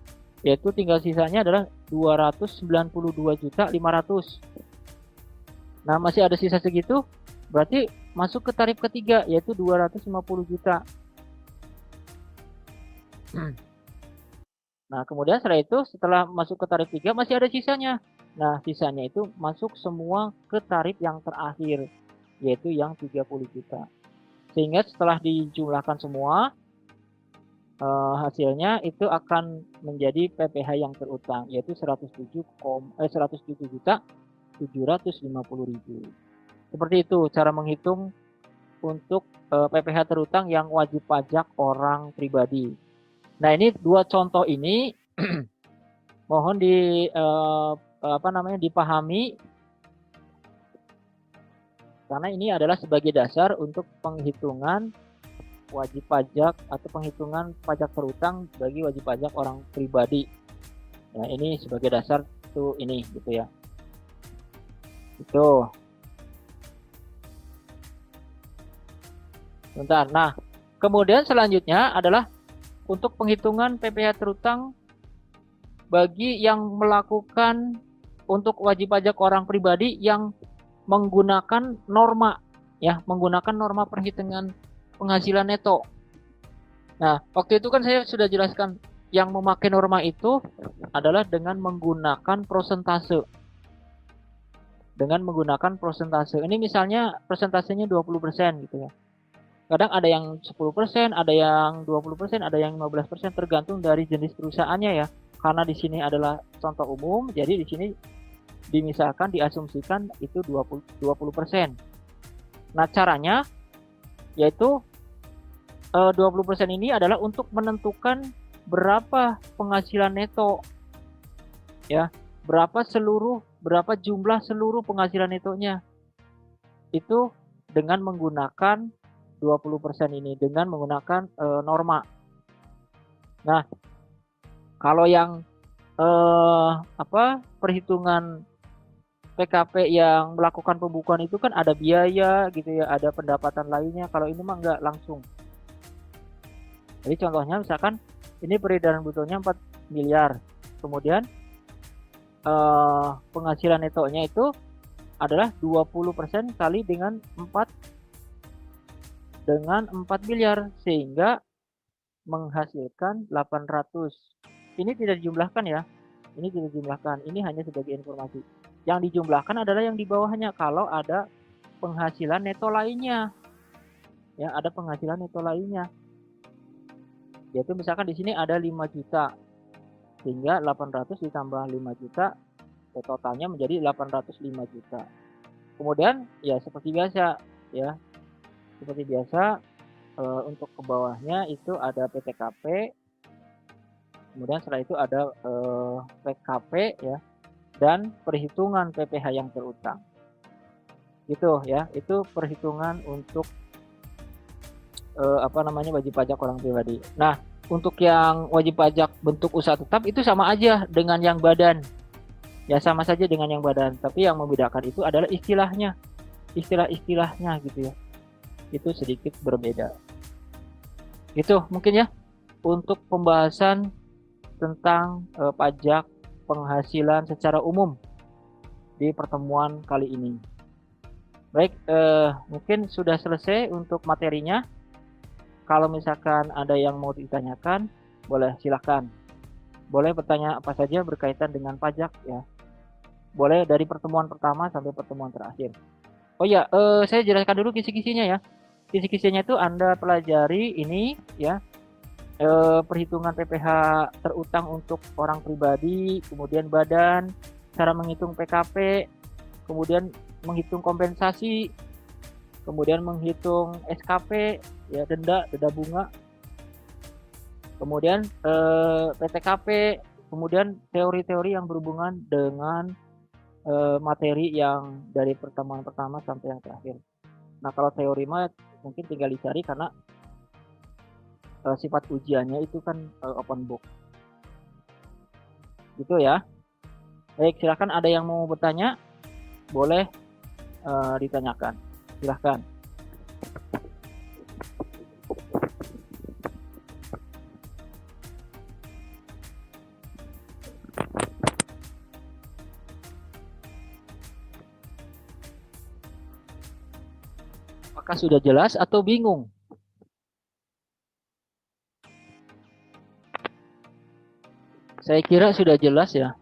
Yaitu tinggal sisanya adalah 292.500. Nah, masih ada sisa segitu, berarti masuk ke tarif ketiga yaitu 250 juta. Nah, kemudian setelah masuk ke tarif 3 masih ada sisanya. Nah, sisanya itu masuk semua ke tarif yang terakhir yaitu yang 30 juta. Sehingga setelah dijumlahkan semua hasilnya itu akan menjadi PPh yang terutang yaitu 107.750.000. Seperti itu cara menghitung untuk PPh terutang yang wajib pajak orang pribadi. Nah, ini dua contoh ini mohon dipahami karena ini adalah sebagai dasar untuk penghitungan wajib pajak atau penghitungan pajak terutang bagi wajib pajak orang pribadi. Nah, ini sebagai dasar tuh ini gitu ya. Itu. Bentar. Nah, kemudian selanjutnya adalah untuk penghitungan PPh terutang bagi yang melakukan untuk wajib pajak orang pribadi yang menggunakan norma perhitungan penghasilan neto. Nah, waktu itu kan saya sudah jelaskan yang memakai norma itu adalah dengan menggunakan persentase. Ini misalnya persentasenya 20% gitu ya. Kadang ada yang 10%, ada yang 20%, ada yang 15%, tergantung dari jenis perusahaannya ya. Karena di sini adalah contoh umum, jadi di sini diasumsikan itu 20%. Nah, caranya yaitu 20% ini adalah untuk menentukan berapa penghasilan neto ya, berapa jumlah seluruh penghasilan netonya itu dengan menggunakan 20% ini, dengan menggunakan norma. Nah, kalau yang perhitungan PKP yang melakukan pembukuan itu kan ada biaya gitu ya, ada pendapatan lainnya. Kalau ini mah enggak langsung. Jadi contohnya misalkan ini peredaran brutonya 4 miliar. Kemudian penghasilan netonya itu adalah 20% kali dengan 4 miliar sehingga menghasilkan 800. Ini tidak dijumlahkan ya. Ini tidak dijumlahkan. Ini hanya sebagai informasi. Yang dijumlahkan adalah yang di bawahnya kalau ada penghasilan neto lainnya. Ya, ada penghasilan neto lainnya. Yaitu misalkan di sini ada 5 juta. Sehingga 800 ditambah 5 juta, totalnya menjadi 805 juta. Kemudian ya seperti biasa ya. Seperti biasa untuk ke bawahnya itu ada PTKP. Kemudian setelah itu ada PKP ya, dan perhitungan PPh yang terutang. Gitu ya, itu perhitungan untuk wajib pajak orang pribadi. Nah, untuk yang wajib pajak bentuk usaha tetap itu sama aja dengan yang badan. Ya sama saja dengan yang badan, tapi yang membedakan itu adalah istilahnya. Istilah-istilahnya gitu ya. Itu sedikit berbeda. Gitu mungkin ya untuk pembahasan tentang pajak penghasilan secara umum di pertemuan kali ini. Baik, mungkin sudah selesai untuk materinya. Kalau misalkan ada yang mau ditanyakan, boleh silahkan. Boleh bertanya apa saja berkaitan dengan pajak ya. Boleh dari pertemuan pertama sampai pertemuan terakhir. Oh ya, saya jelaskan dulu kisi-kisinya ya. Kisi-kisinya itu Anda pelajari ini ya. Perhitungan PPh terutang untuk orang pribadi, kemudian badan, cara menghitung PKP, kemudian menghitung kompensasi, kemudian menghitung SKP, ya denda bunga, kemudian PTKP, kemudian teori-teori yang berhubungan dengan materi yang dari pertemuan pertama sampai yang terakhir. Nah kalau teori mah mungkin tinggal dicari karena sifat ujiannya itu kan open book. Gitu ya. Baik, silakan ada yang mau bertanya, boleh ditanyakan. Silahkan. Apakah sudah jelas atau bingung? Saya kira sudah jelas ya.